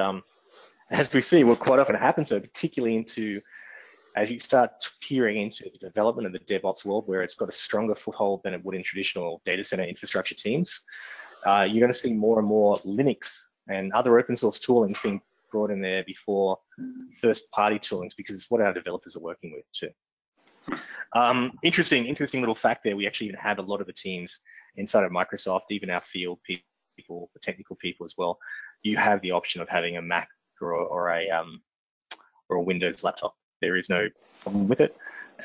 as we see, what quite often happens, so particularly as you start peering into the development of the DevOps world, where it's got a stronger foothold than it would in traditional data center infrastructure teams, you're going to see more and more Linux and other open source tooling being brought in there before first-party toolings, because it's what our developers are working with too. Interesting little fact there. We actually even have a lot of the teams inside of Microsoft, even our field people, the technical people as well. You have the option of having a Mac or a Windows laptop. There is no problem with it.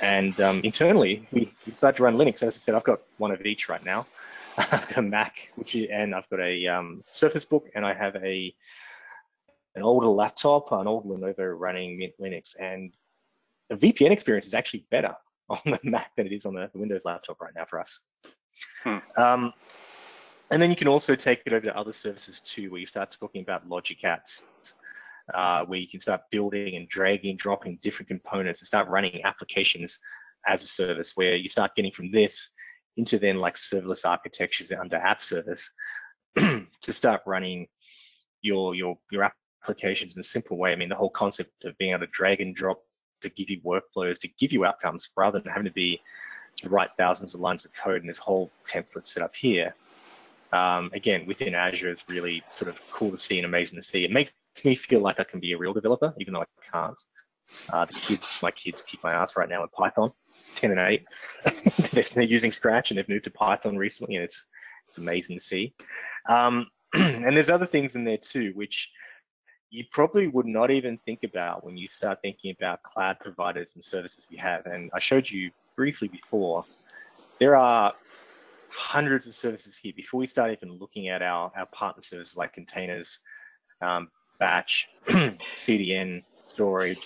And internally, we start to run Linux. As I said, I've got one of each right now. I've got a Mac, and I've got a Surface Book, and I have an older laptop, an old Lenovo running Mint Linux. And the VPN experience is actually better on the Mac than it is on the Windows laptop right now for us. And then you can also take it over to other services too, where you start talking about logic apps, where you can start building and dragging, dropping different components and start running applications as a service, where you start getting from this into then like serverless architectures under App Service to start running your applications in a simple way. I mean, the whole concept of being able to drag and drop to give you workflows, to give you outcomes, rather than having to write thousands of lines of code in this whole template set up here. Again, within Azure, it's really sort of cool to see and amazing to see. It makes me feel like I can be a real developer, even though I can't. My kids kick my ass right now in Python, 10 and 8. They're using Scratch, and they've moved to Python recently, and it's amazing to see. And there's other things in there too, which you probably would not even think about when you start thinking about cloud providers and services we have. And I showed you briefly before, there are hundreds of services here before we start even looking at our partner services like containers, batch, CDN, storage,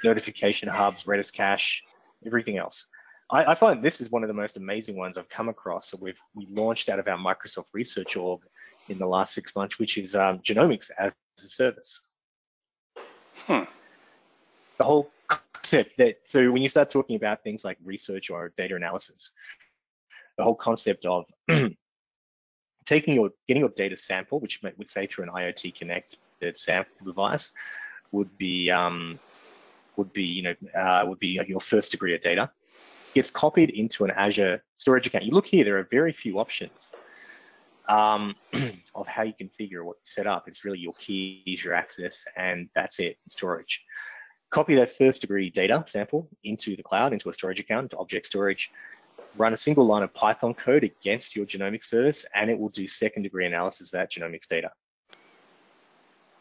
notification hubs, Redis cache, everything else. I find this is one of the most amazing ones I've come across. So we launched out of our Microsoft Research org in the last 6 months, which is Genomics as a service. The whole concept so when you start talking about things like research or data analysis, the whole concept of getting your data sample, which would say through an IoT connected sample device, would be your first degree of data, gets copied into an Azure storage account. You look here, there are very few options of how you configure what you set up. It's really your keys, your access, and that's it, storage. Copy that first degree data sample into the cloud, into a storage account, into object storage, run a single line of Python code against your genomics service, and it will do second degree analysis of that genomics data.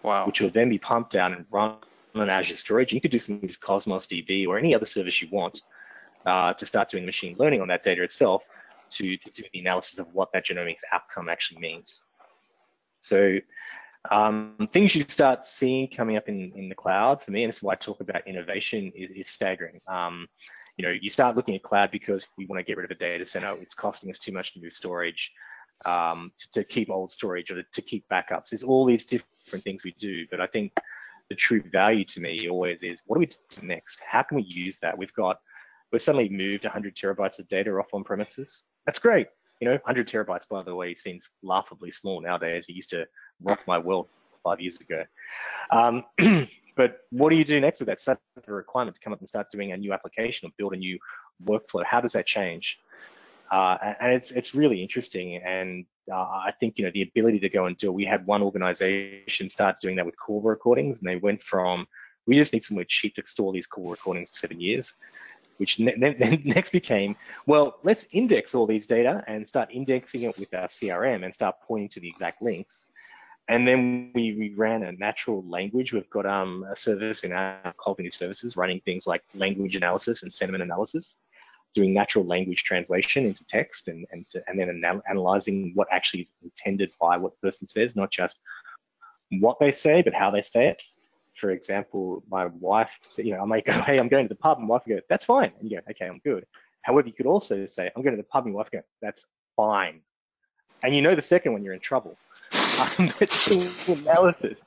Wow. Which will then be pumped down and run on Azure storage. You could do some use Cosmos DB or any other service you want to start doing machine learning on that data itself to do the analysis of what that genomics outcome actually means. So things you start seeing coming up in the cloud, for me, and this is why I talk about innovation, is staggering. You start looking at cloud because we want to get rid of a data center. It's costing us too much to move storage, to keep old storage, or to keep backups. There's all these different things we do, but I think the true value to me always is, what do we do next? How can we use that? We've suddenly moved 100 terabytes of data off on premises. That's great. 100 terabytes, by the way, seems laughably small nowadays. It used to rock my world 5 years ago. But what do you do next with that? Start the requirement to come up and start doing a new application or build a new workflow. How does that change? And it's really interesting. And I think, the ability to go and do it. We had one organization start doing that with call recordings, and they went from, we just need somewhere cheap to store these call recordings for 7 years, which then next became, well, let's index all these data and start indexing it with our CRM and start pointing to the exact links. And then we ran a natural language. We've got a service in our cognitive services running things like language analysis and sentiment analysis, doing natural language translation into text and then analyzing what actually is intended by what the person says, not just what they say, but how they say it. For example, my wife, I might go, hey, I'm going to the pub, and my wife would go, that's fine. And you go, okay, I'm good. However, you could also say, I'm going to the pub, and your wife would go, that's fine. And the second one, you're in trouble. The analysis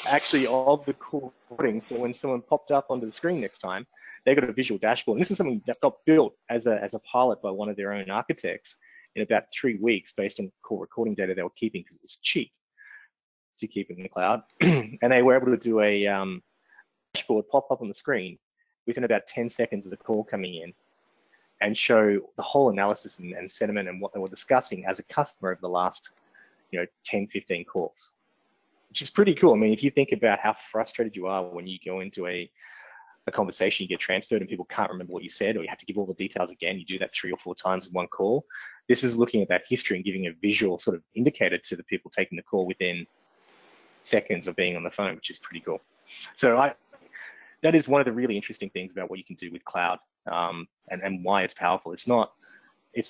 actually of the call recording, so when someone popped up onto the screen next time, they got a visual dashboard. And this is something that got built as a pilot by one of their own architects in about 3 weeks based on call recording data they were keeping because it was cheap to keep in the cloud. And they were able to do a dashboard pop up on the screen within about 10 seconds of the call coming in and show the whole analysis and sentiment and what they were discussing as a customer over the last 10, 15 calls, which is pretty cool. I mean, if you think about how frustrated you are when you go into a conversation, you get transferred and people can't remember what you said, or you have to give all the details again, you do that 3 or 4 times in one call. This is looking at that history and giving a visual sort of indicator to the people taking the call within seconds of being on the phone, which is pretty cool. So that is one of the really interesting things about what you can do with cloud, and why it's powerful. It's not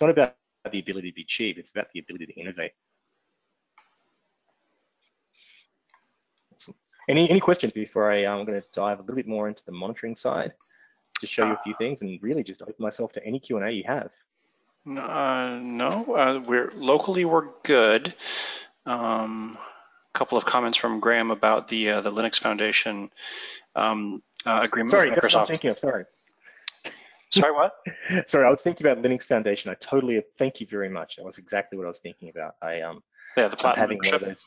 about the ability to be cheap, it's about the ability to innovate. Awesome. Any questions before I'm going to dive a little bit more into the monitoring side, to show you a few things and really just open myself to any Q&A you have? No, we're good. Couple of comments from Graham about the Linux Foundation agreement with Microsoft. That's what I'm thinking of. Sorry, what? Sorry, I was thinking about Linux Foundation. I totally thank you very much. That was exactly what I was thinking about. The platinum membership.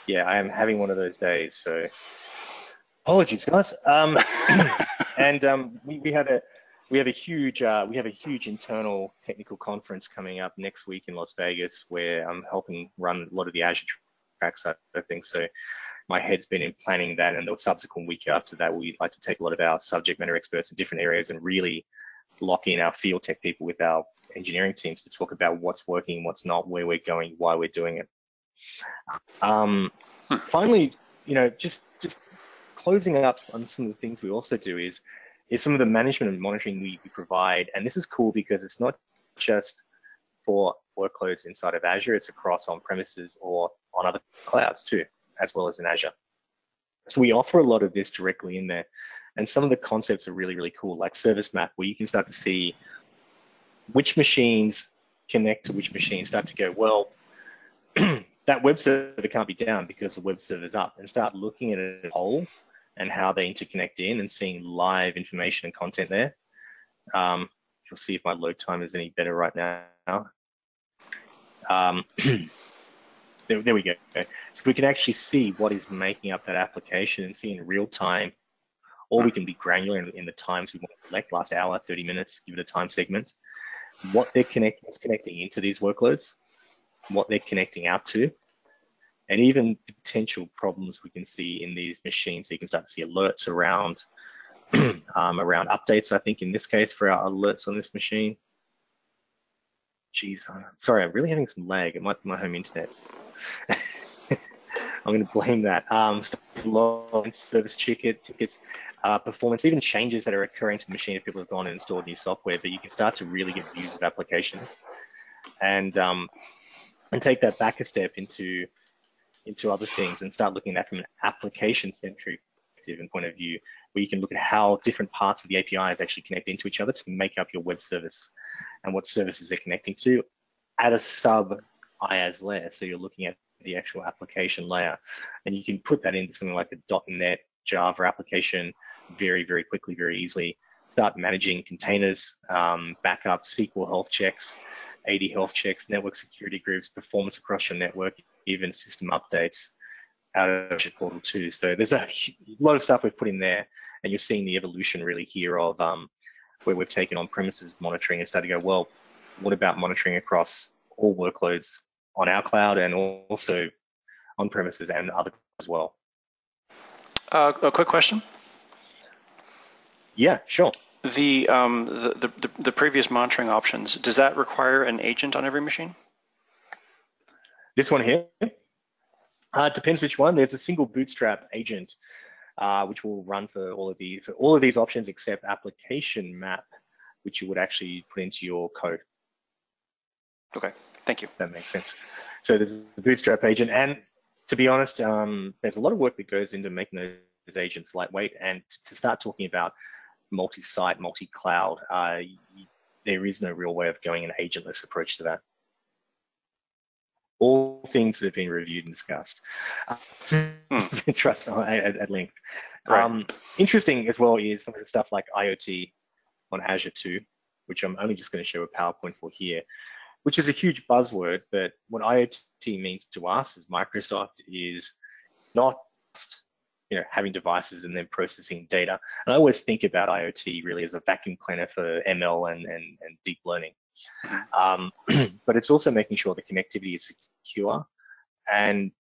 I am having one of those days. So apologies, guys. And we have a huge internal technical conference coming up next week in Las Vegas, where I'm helping run a lot of the Azure track side of things. So my head's been in planning that, and the subsequent week after that, we'd like to take a lot of our subject matter experts in different areas and really lock in our field tech people with our engineering teams to talk about what's working, what's not, where we're going, why we're doing it. Finally, just closing up on some of the things we also do is some of the management and monitoring we provide. And this is cool because it's not just for workloads inside of Azure, it's across on-premises or on other clouds too, as well as in Azure. So we offer a lot of this directly in there. And some of the concepts are really, really cool, like Service Map, where you can start to see which machines connect to which machines, start to go, well, that web server can't be down because the web server's up, and start looking at it as a whole and how they interconnect in and seeing live information and content there. You'll see if my load time is any better right now. There we go. So we can actually see what is making up that application and see in real time, or we can be granular in the times we want to select, last hour, 30 minutes, give it a time segment, what they're connecting into these workloads, what they're connecting out to, and even potential problems we can see in these machines. So you can start to see alerts around around updates, I think in this case for our alerts on this machine. Geez, sorry, I'm really having some lag. It might be my home internet. I'm going to blame that. Service tickets, performance, even changes that are occurring to the machine if people have gone and installed new software. But you can start to really get views of applications, and take that back a step into other things and start looking at that from an application-centric point of view, where you can look at how different parts of the APIs actually connect into each other to make up your web service and what services they're connecting to at a sub-IaaS layer. So you're looking at the actual application layer, and you can put that into something like a .NET Java application very, very quickly, very easily. Start managing containers, backup, SQL health checks, AD health checks, network security groups, performance across your network, even system updates out of Azure Portal too. So there's a lot of stuff we've put in there, and you're seeing the evolution really here of where we've taken on-premises monitoring and started to go, well, what about monitoring across all workloads on our cloud and also on premises and other as well? A quick question. Yeah, sure. The previous monitoring options, does that require an agent on every machine? This one here, it depends which one. There's a single bootstrap agent, which will run for all of these options except application map, which you would actually put into your code. Okay, thank you. That makes sense. So there's a bootstrap agent, and to be honest, there's a lot of work that goes into making those agents lightweight. And to start talking about multi-site, multi-cloud, there is no real way of going an agentless approach to that. All things that have been reviewed and discussed. Trust at length. Right. Interesting as well is some of the stuff like IoT on Azure 2, which I'm only just going to show a PowerPoint for here, which is a huge buzzword, but what IoT means to us as Microsoft is not just, having devices and then processing data. And I always think about IoT really as a vacuum cleaner for ML and deep learning. But it's also making sure the connectivity is secure. And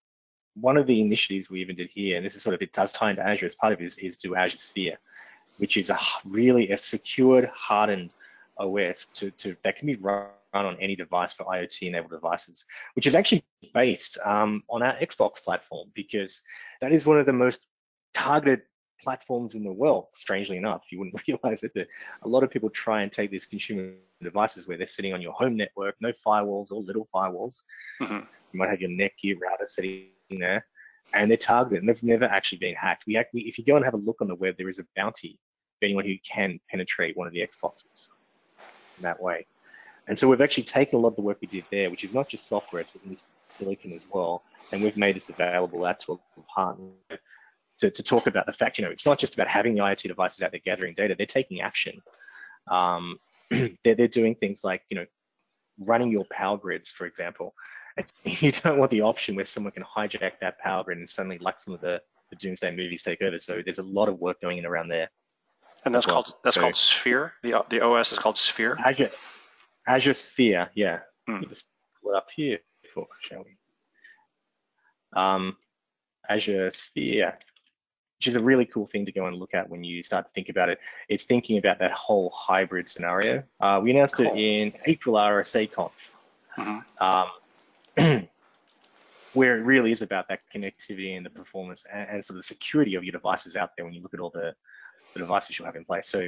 one of the initiatives we even did here, and this is sort of, it does tie into Azure as part of it, is to Azure Sphere, which is really a secured, hardened OS that can be run on any device for IoT-enabled devices, which is actually based on our Xbox platform, because that is one of the most targeted platforms in the world, strangely enough. You wouldn't realize it, but a lot of people try and take these consumer devices where they're sitting on your home network, no firewalls or little firewalls. You might have your Netgear router sitting there, and they're targeted, and they've never actually been hacked. If you go and have a look on the web, there is a bounty for anyone who can penetrate one of the Xboxes in that way. And so we've actually taken a lot of the work we did there, which is not just software, it's in this silicon as well, and we've made this available out to a partner to talk about the fact, it's not just about having the IoT devices out there gathering data, they're taking action. They're doing things like, running your power grids, for example. And you don't want the option where someone can hijack that power grid and suddenly, like some of the doomsday movies, take over. So there's a lot of work going in around there. And that's called Sphere. The OS is called Sphere. Azure Sphere, yeah. Let me just pull it up here, shall we? Azure Sphere, which is a really cool thing to go and look at when you start to think about it. It's thinking about that whole hybrid scenario. We announced it in April RSA Conf, where it really is about that connectivity and the performance and sort of the security of your devices out there when you look at all the devices you have in place. So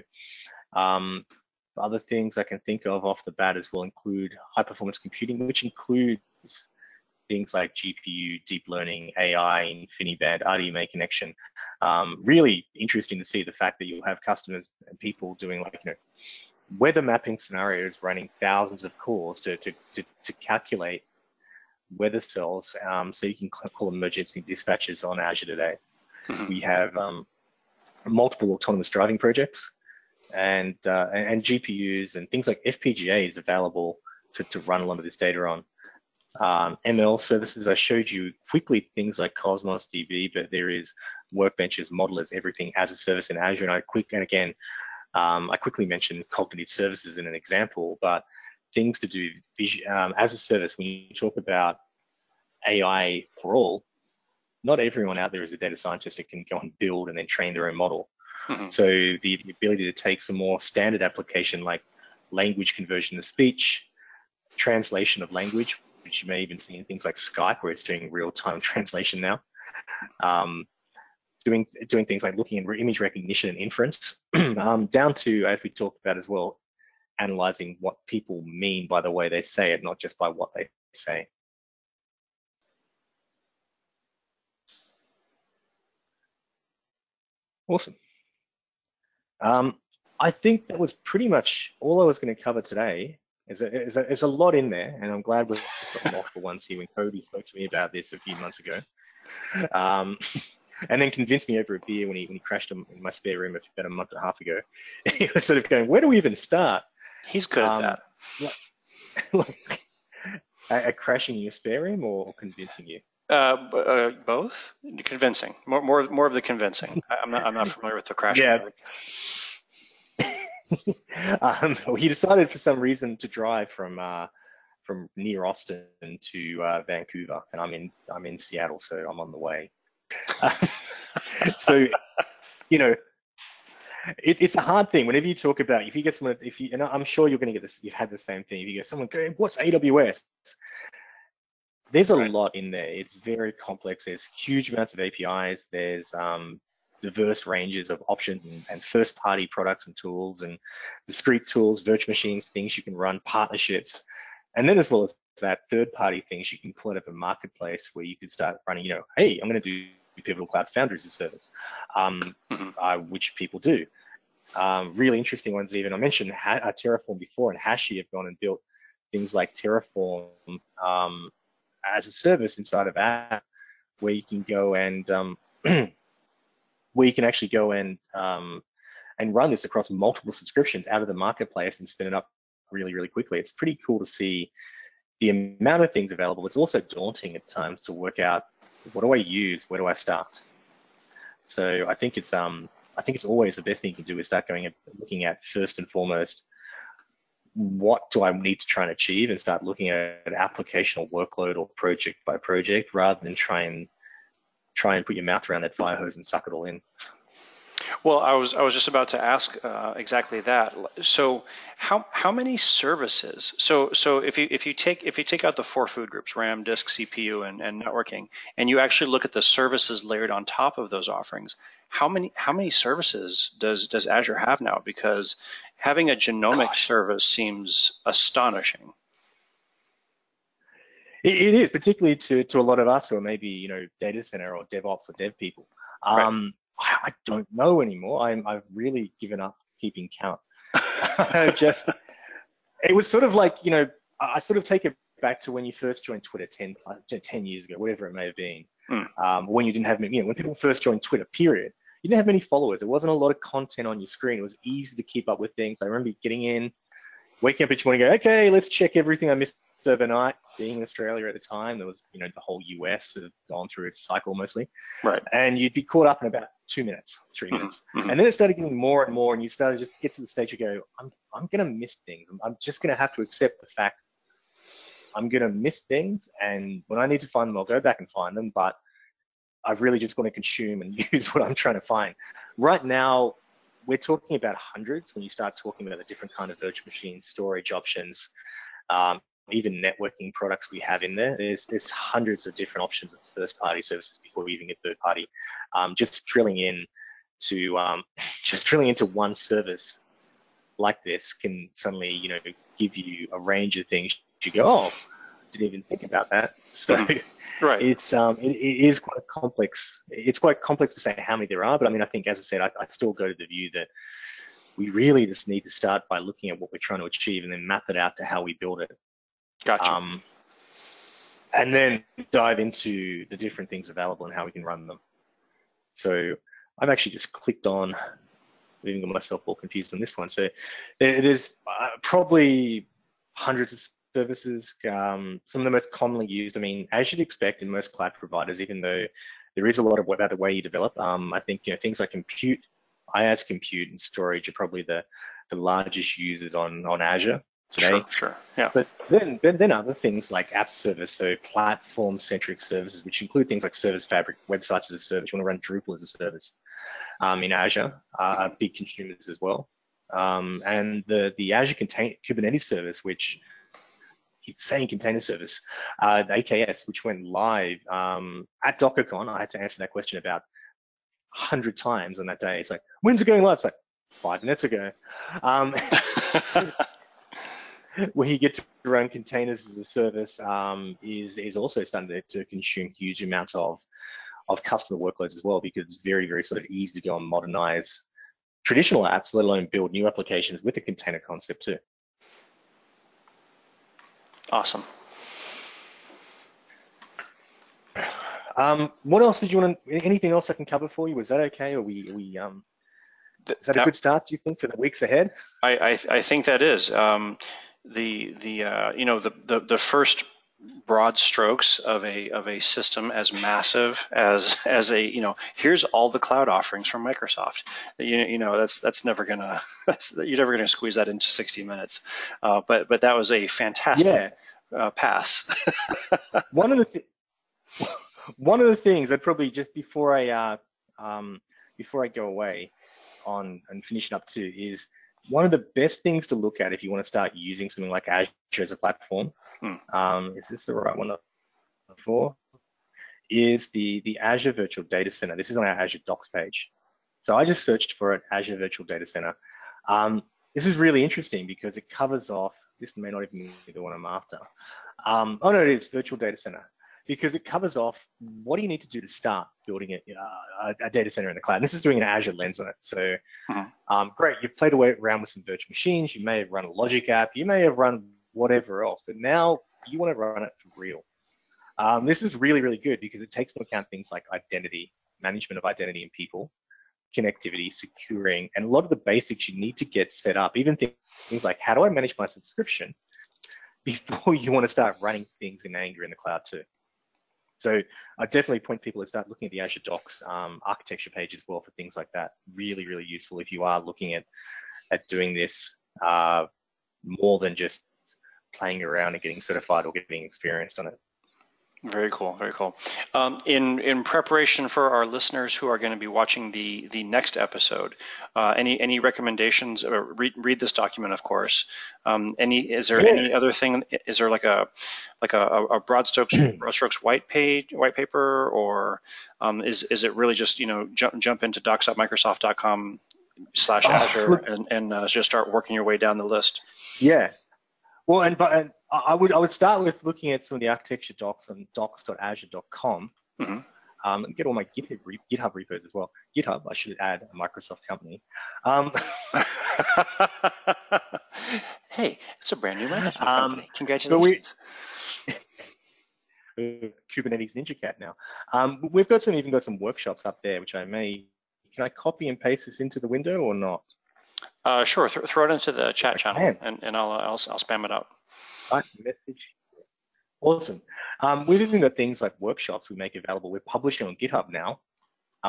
other things I can think of off the bat as well include high performance computing, which includes things like GPU, deep learning, AI, InfiniBand, RDMA connection. Really interesting to see the fact that you'll have customers and people doing weather mapping scenarios, running thousands of cores to calculate weather cells, so you can call emergency dispatches on Azure today. We have multiple autonomous driving projects and GPUs and things like FPGAs available to run a lot of this data on. ML services, I showed you quickly things like Cosmos DB, but there is workbenches, modelers, everything as a service in Azure. And I quickly mentioned cognitive services in an example, but things to do as a service. When you talk about AI for all, not everyone out there is a data scientist that can go and build and then train their own model. So the ability to take some more standard application like language conversion to speech, translation of language, which you may even see in things like Skype, where it's doing real-time translation now. Doing things like looking at image recognition and inference, down to, as we talked about as well, analyzing what people mean by the way they say it, not just by what they say. Awesome. I think that was pretty much all I was going to cover today. There's a lot in there, and I'm glad we've got multiple ones here. When Cody spoke to me about this a few months ago, and then convinced me over a beer when he crashed in my spare room about a month and a half ago. He was sort of going, "Where do we even start?" He's good at that. Crashing in your spare room or convincing you? Both. Convincing. More of the convincing. I'm not familiar with the crashing. Yeah. He decided for some reason to drive from near Austin to Vancouver, and I'm in Seattle, so I'm on the way. So you know, it's a hard thing whenever you talk about if you get someone and I'm sure you're going to get this. You've had the same thing. If you get someone going, "What's AWS?" There's a lot in there. It's very complex. There's huge amounts of APIs. There's diverse ranges of options and first-party products and tools and discrete tools, virtual machines, things you can run, partnerships, and then as well as that third-party things you can pull out of a marketplace where you could start running. Hey, I'm going to do Pivotal Cloud Foundry as a service, which people do. Really interesting ones even. I mentioned Terraform before, and Hashi have gone and built things like Terraform as a service inside of app, where you can go and where you can actually go and run this across multiple subscriptions out of the marketplace and spin it up really, really quickly. It's pretty cool to see the amount of things available. It's also daunting at times to work out, what do I use? Where do I start? So I think it's always the best thing you can do is start going and looking at first and foremost, what do I need to try and achieve, and start looking at an application or workload or project by project, rather than try and put your mouth around that fire hose and suck it all in. Well, I was just about to ask exactly that. So, how many services? So if you take out the four food groups, RAM, disk, CPU, and networking, and you actually look at the services layered on top of those offerings, how many services does Azure have now? Because having a genomic service seems astonishing. It is, particularly to a lot of us who are maybe data center or DevOps or dev people. Right. I don't know anymore. I've really given up keeping count. It was sort of like, I sort of take it back to when you first joined Twitter 10 years ago, whatever it may have been. When you didn't have, when people first joined Twitter, period, you didn't have many followers. There wasn't a lot of content on your screen. It was easy to keep up with things. I remember getting in, waking up each morning, go, okay, let's check everything I missed overnight. Being in Australia at the time, there was, the whole US had gone through its cycle mostly. Right. And you'd be caught up in about 2 minutes, 3 minutes. And then it started getting more and more, and you started just to get to the stage you go, I'm going to miss things. I'm just going to have to accept the fact I'm going to miss things. And when I need to find them, I'll go back and find them. But I've really just got to consume and use what I'm trying to find. Right now, we're talking about hundreds when you start talking about the different kind of virtual machine storage options, even networking products we have in there. There's hundreds of different options of first-party services before we even get third-party. Just drilling into one service like this can suddenly, give you a range of things. You go, oh, didn't even think about that. So right. it is quite complex. It's quite complex to say how many there are, but I think, as I said, I still go to the view that we really just need to start by looking at what we're trying to achieve and then map it out to how we build it. Gotcha. And then dive into the different things available and how we can run them. So I've actually just clicked on, I've even got myself all confused on this one. So there's probably hundreds of services, some of the most commonly used. As you'd expect in most cloud providers, even though there is a lot about the way you develop, I think things like compute, IaaS compute and storage are probably the largest users on Azure today. Sure. Yeah. But then other things like app service, so platform-centric services, which include things like Service Fabric, websites as a service. You want to run Drupal as a service in Azure, are big consumers as well. And the Azure Kubernetes service, which keep saying container service, the AKS, which went live at DockerCon. I had to answer that question about 100 times on that day. It's like, when's it going live? It's like 5 minutes ago. Where you get to run containers as a service is also starting to consume huge amounts of customer workloads as well, because it's very, very sort of easy to go and modernize traditional apps, let alone build new applications with the container concept too. Awesome. What else did you want to? Anything else I can cover for you? Was that okay? Or is that a good start? Do you think for the weeks ahead? I think that is. The first broad strokes of a system as massive as a here's all the cloud offerings from Microsoft. That's never gonna you're never gonna squeeze that into 60 minutes. But that was a fantastic pass. One of the things that probably just before I go away on and finish it up too is one of the best things to look at if you want to start using something like Azure as a platform. Is this the right one for? Is the Azure Virtual Data Center. This is on our Azure Docs page. So I just searched for it, Azure Virtual Data Center. This is really interesting because it covers off, this may not even be the one I'm after. Oh no, it is Virtual Data Center. Because it covers off what do you need to do to start building a data center in the cloud. This is doing an Azure lens on it. So great, you've played around with some virtual machines. You may have run a logic app. You may have run whatever else, but now you want to run it for real. This is really, really good because it takes into account things like identity, management of identity and people, connectivity, securing, and a lot of the basics you need to get set up. Even things like how do I manage my subscription before you want to start running things in anger in the cloud too. So I definitely point people to start looking at the Azure Docs architecture page as well for things like that. Really, really useful if you are looking at doing this more than just playing around and getting certified or getting experienced on it. Very cool, very cool. In preparation for our listeners who are going to be watching the next episode, any recommendations? Read this document, of course. Is there any other thing? Is there like a broad strokes white paper, or is it really just jump into docs.microsoft.com/Azure and just start working your way down the list? Yeah. Well, and I would start with looking at some of the architecture docs on docs.azure.com. And get all my GitHub repos as well. GitHub, I should add, a Microsoft company. Hey, it's a brand new Microsoft company. Congratulations. Kubernetes Ninja Cat now. We've even got some workshops up there, which can I copy and paste this into the window or not? Sure, throw it into the chat channel, and I'll spam it out. Right, message. Awesome. We've even got things like workshops we make available. We're publishing on GitHub now.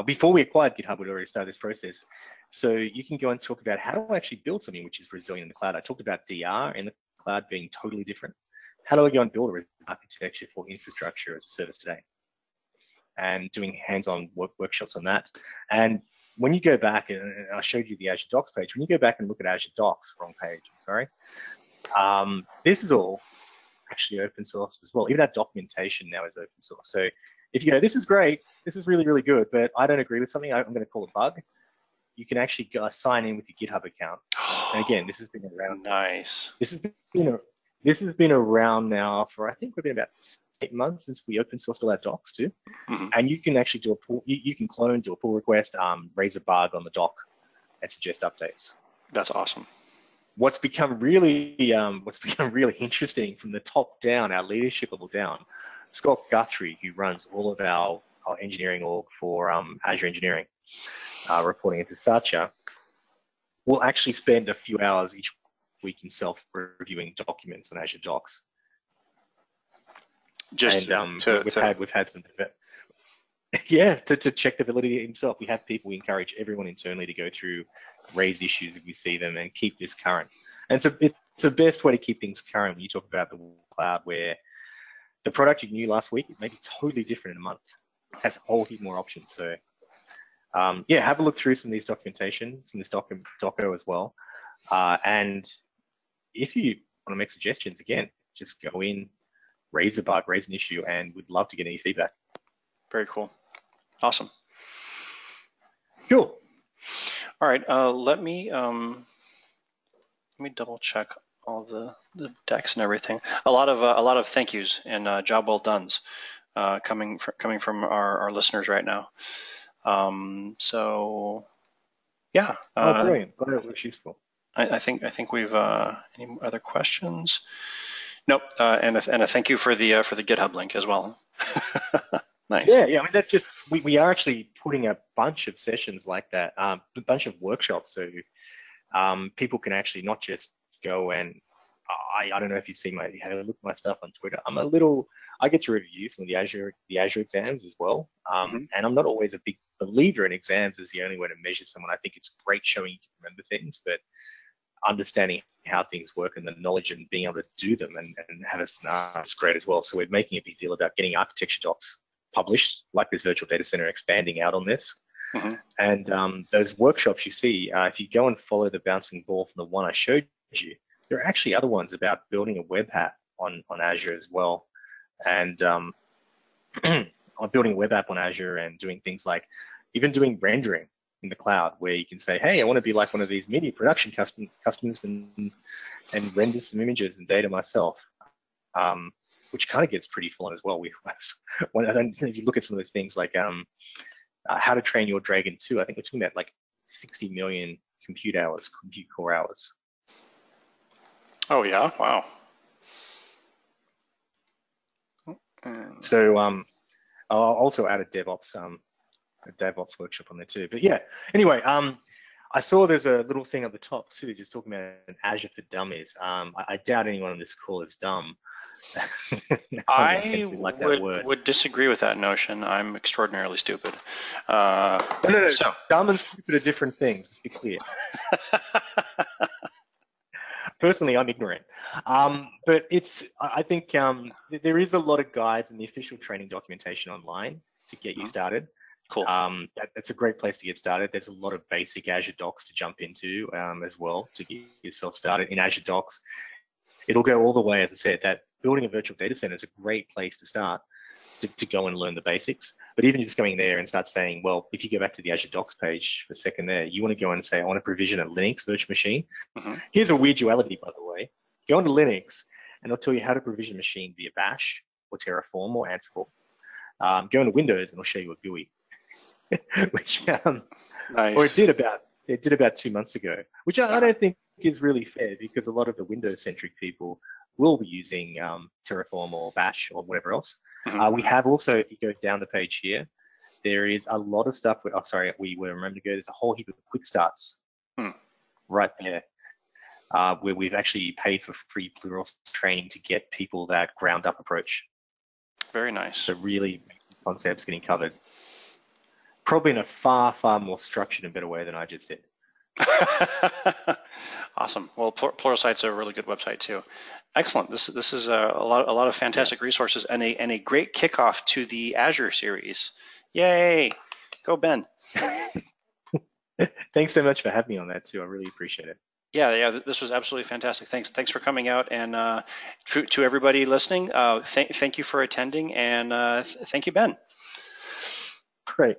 Before we acquired GitHub, we'd already started this process. So you can go and talk about how do I actually build something which is resilient in the cloud. I talked about DR in the cloud being totally different. How do I go and build a architecture for infrastructure as a service today? And doing hands-on workshops on that. And when you go back, and I showed you the Azure Docs page, when you go back and look at Azure Docs, wrong page, sorry, this is all actually open source as well. Even our documentation now is open source. So if you go, this is great, this is really, really good, but I don't agree with something, I'm going to call a bug, you can actually sign in with your GitHub account. And again, this has been around. Nice. This has been around now for, I think we've been about 8 months since we open sourced all our docs too. And you can actually do you can clone, do a pull request, raise a bug on the doc, and suggest updates. That's awesome. What's become really interesting from the top down, our leadership level down, Scott Guthrie, who runs all of our engineering org for Azure Engineering, reporting into Satya, will actually spend a few hours each week himself reviewing documents on Azure Docs. We've had some to check the validity himself. We have people, we encourage everyone internally to go through, raise issues if we see them, and keep this current. And so it's the best way to keep things current when you talk about the cloud, where the product you knew last week, it may be totally different in a month. It has a whole heap more options. So have a look through some of these documentation, some of this doco as well. And if you want to make suggestions, again, just go in, raise a bug, raise an issue, and we'd love to get any feedback. Very cool. Awesome. Cool. All right. Let me double check all the decks and everything. A lot of thank yous and job well done's coming from our listeners right now. So yeah. Brilliant. Glad it was useful. I think we've any other questions? Nope. And a thank you for the GitHub link as well. Nice. Yeah. I mean, that's just we are actually putting a bunch of sessions like that, a bunch of workshops, so people can actually not just go and I don't know if you see have a look at my stuff on Twitter. I get to review some of the Azure exams as well. And I'm not always a big believer in exams as the only way to measure someone. I think it's great showing you can remember things, but understanding how things work and the knowledge and being able to do them and have a scenario is great as well. So we're making a big deal about getting architecture docs published, like this virtual data center expanding out on this. And those workshops you see, if you go and follow the bouncing ball from the one I showed you, there are actually other ones about building a web app on Azure as well. And I'm building a web app on Azure and doing things like even doing rendering in the cloud, where you can say, hey, I want to be like one of these media production customers and render some images and data myself, which kind of gets pretty full on as well. If you look at some of those things like how to train your Dragon 2, I think we're talking about like 60 million compute core hours. Oh yeah, wow. So I'll also add a DevOps workshop on there too. But yeah, anyway, I saw there's a little thing at the top too, just talking about an Azure for Dummies. I doubt anyone on this call is dumb. I would disagree with that notion. I'm extraordinarily stupid. No. So dumb and stupid are different things. Let's be clear. Personally, I'm ignorant, but I think there is a lot of guides and the official training documentation online to get you started. Cool. That's a great place to get started. There's a lot of basic Azure docs to jump into as well to get yourself started in Azure docs. It'll go all the way, as I said, that building a virtual data center is a great place to start to go and learn the basics. But even just going there and start saying, well, if you go back to the Azure docs page for a second there, you want to go and say, I want to provision a Linux virtual machine. Here's a weird duality, by the way. Go into Linux and it'll tell you how to provision a machine via Bash or Terraform or Ansible. Go into Windows and it'll show you a GUI, which nice. Or it did about 2 months ago, which I don't think is really fair, because a lot of the Windows-centric people will be using Terraform or Bash or whatever else. We have also, if you go down the page here, there is a lot of stuff. We were remember to go. There's a whole heap of quick starts right there, where we've actually paid for free Plurals training to get people that ground-up approach. Very nice. So really, concepts getting covered, probably in a far, far more structured and better way than I just did. Awesome. Well, Pluralsight's a really good website too. Excellent. This is a lot of fantastic resources and a great kickoff to the Azure series. Yay! Go Ben. Thanks so much for having me on that too. I really appreciate it. Yeah. This was absolutely fantastic. Thanks for coming out, and to everybody listening, thank you for attending, and thank you, Ben. Great.